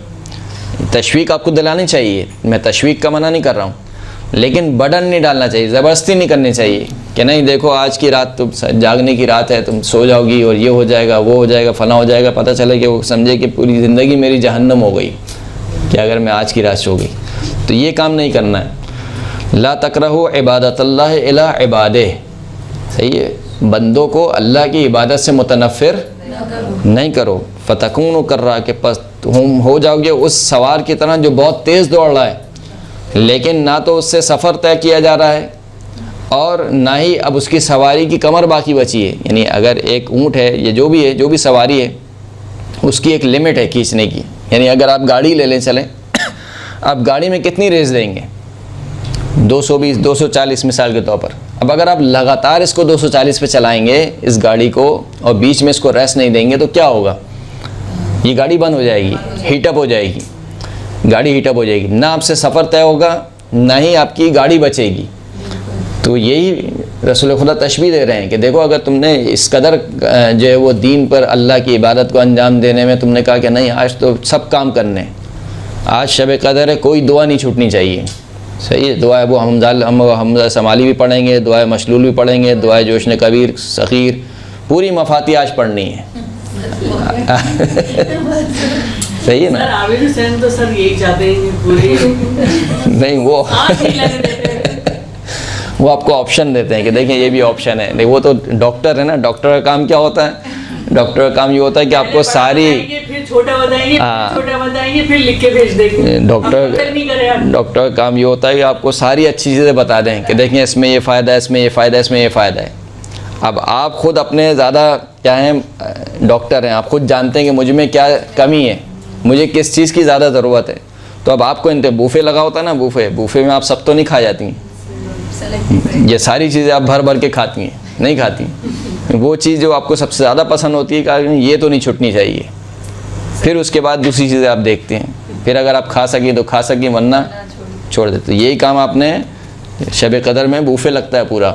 تشویق آپ کو دلانی چاہیے, میں تشویق کا منع نہیں کر رہا ہوں, لیکن برڈن نہیں ڈالنا چاہیے, زبردستی نہیں کرنی چاہیے کہ نہیں دیکھو آج کی رات تم جاگنے کی رات ہے, تم سو جاؤ گی اور یہ ہو جائے گا, وہ ہو جائے گا, فلاں ہو جائے گا. پتہ چلے کہ وہ سمجھے کہ پوری زندگی میری جہنم ہو گئی کہ اگر میں آج کی رات سو گئی. تو یہ کام نہیں کرنا ہے. لا تکرہو عبادت اللہ الی عبادہ. صحیح ہے, بندوں کو اللہ کی عبادت سے متنفر نہیں کرو. فتکونوا کالراکب, تم ہو جاؤ گے اس سوار کی طرح جو بہت تیز دوڑ رہا ہے, لیکن نہ تو اس سے سفر طے کیا جا رہا ہے اور نہ ہی اب اس کی سواری کی کمر باقی بچی ہے. یعنی اگر ایک اونٹ ہے یا جو بھی ہے, جو بھی سواری ہے, اس کی ایک لمٹ ہے کھینچنے کی. یعنی اگر آپ گاڑی لے لیں, چلیں, آپ گاڑی میں کتنی ریس دیں گے؟ 220 240 مثال کے طور پر. اب اگر آپ لگاتار اس کو 240 پہ چلائیں گے اس گاڑی کو, اور بیچ میں اس کو ریسٹ نہیں دیں گے, تو کیا ہوگا؟ یہ گاڑی بند ہو جائے گی, ہیٹ اپ ہو جائے گی, گاڑی ہیٹ اپ ہو جائے گی. نہ آپ سے سفر طے ہوگا, نہ ہی آپ کی گاڑی بچے گی. تو یہی رسول خدا تشبیہ دے رہے ہیں کہ دیکھو اگر تم نے اس قدر جو ہے وہ دین پر اللہ کی عبادت کو انجام دینے میں تم نے کہا کہ نہیں آج تو سب کام کرنے, آج شب قدر ہے, کوئی دعا نہیں چھوٹنی چاہیے. صحیح ہے, دعائے ابو حمزہ سمالی بھی پڑھیں گے, دعائے مشلول بھی پڑھیں گے, دعائے جوشن کبیر صغیر, پوری مفاتی آج پڑھنی ہے. صحیح ہے نا. عابد حسین تو سر یہی چاہتے ہیں پوری نہیں, وہ آپ کو آپشن دیتے ہیں کہ دیکھیں یہ بھی آپشن ہے. نہیں, وہ تو ڈاکٹر ہے نا, ڈاکٹر کا کام کیا ہوتا ہے؟ ڈاکٹر کا کام یہ ہوتا ہے کہ آپ کو ساری ڈاکٹر کا کام یہ ہوتا ہے کہ آپ کو ساری اچھی چیزیں بتا دیں کہ دیکھیں اس میں یہ فائدہ ہے, اس میں یہ فائدہ ہے, اس میں یہ فائدہ ہے. اب آپ خود اپنے زیادہ کیا ہیں, ڈاکٹر ہیں, آپ خود جانتے ہیں کہ مجھ میں کیا کمی ہے, مجھے کس چیز کی زیادہ ضرورت ہے. تو اب آپ کو بوفے لگا ہوتا ہے نا, بوفے میں آپ سب تو نہیں کھا جاتی ہیں, یہ ساری چیزیں آپ بھر بھر کے کھاتی ہیں, نہیں کھاتی. وہ چیز جو آپ کو سب سے زیادہ پسند ہوتی ہے کہ یہ تو نہیں چھٹنی چاہیے. پھر اس کے بعد دوسری چیزیں آپ دیکھتے ہیں, پھر اگر آپ کھا سکیں تو کھا سکیں, ورنہ چھوڑ دیتے. یہی کام آپ نے شب قدر میں بوفے لگتا ہے پورا.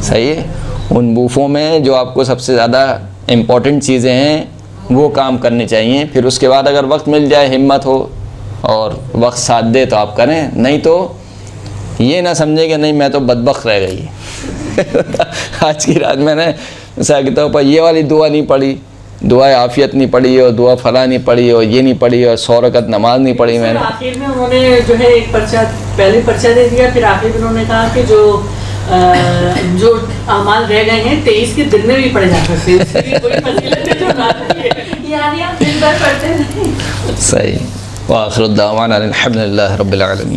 صحیح ہے, ان بوفوں میں جو آپ کو سب سے زیادہ امپورٹنٹ چیزیں ہیں وہ کام کرنی چاہیے. پھر اس کے بعد اگر وقت مل جائے, ہمت ہو اور وقت ساتھ دے تو آپ کریں, نہیں تو یہ نہ سمجھے کہ نہیں میں تو بدبخت رہ گئی. آج کی رات میں نے مثال کے طور پر یہ والی دعا نہیں پڑھی, دعائے عافیت نہیں پڑھی, اور دعا فلاں نہیں پڑھی, اور یہ نہیں پڑھی, اور 100 رکعت نماز نہیں پڑھی میں نے. آخر میں انہوں نے جو ہے ایک پرچہ, پہلے پرچہ دے دیا, پھر آخر میں انہوں نے کہا کہ جو اعمال رہ گئے ہیں 23 کے دن میں بھی پڑھے جا سکتے ہیں, اس کی کوئی فضیلت ہے جو نہ ہے, یعنی آپ دن بھر پڑھتے نہیں. صحیح. وآخر الدعوانا الحمد للہ رب العالمین.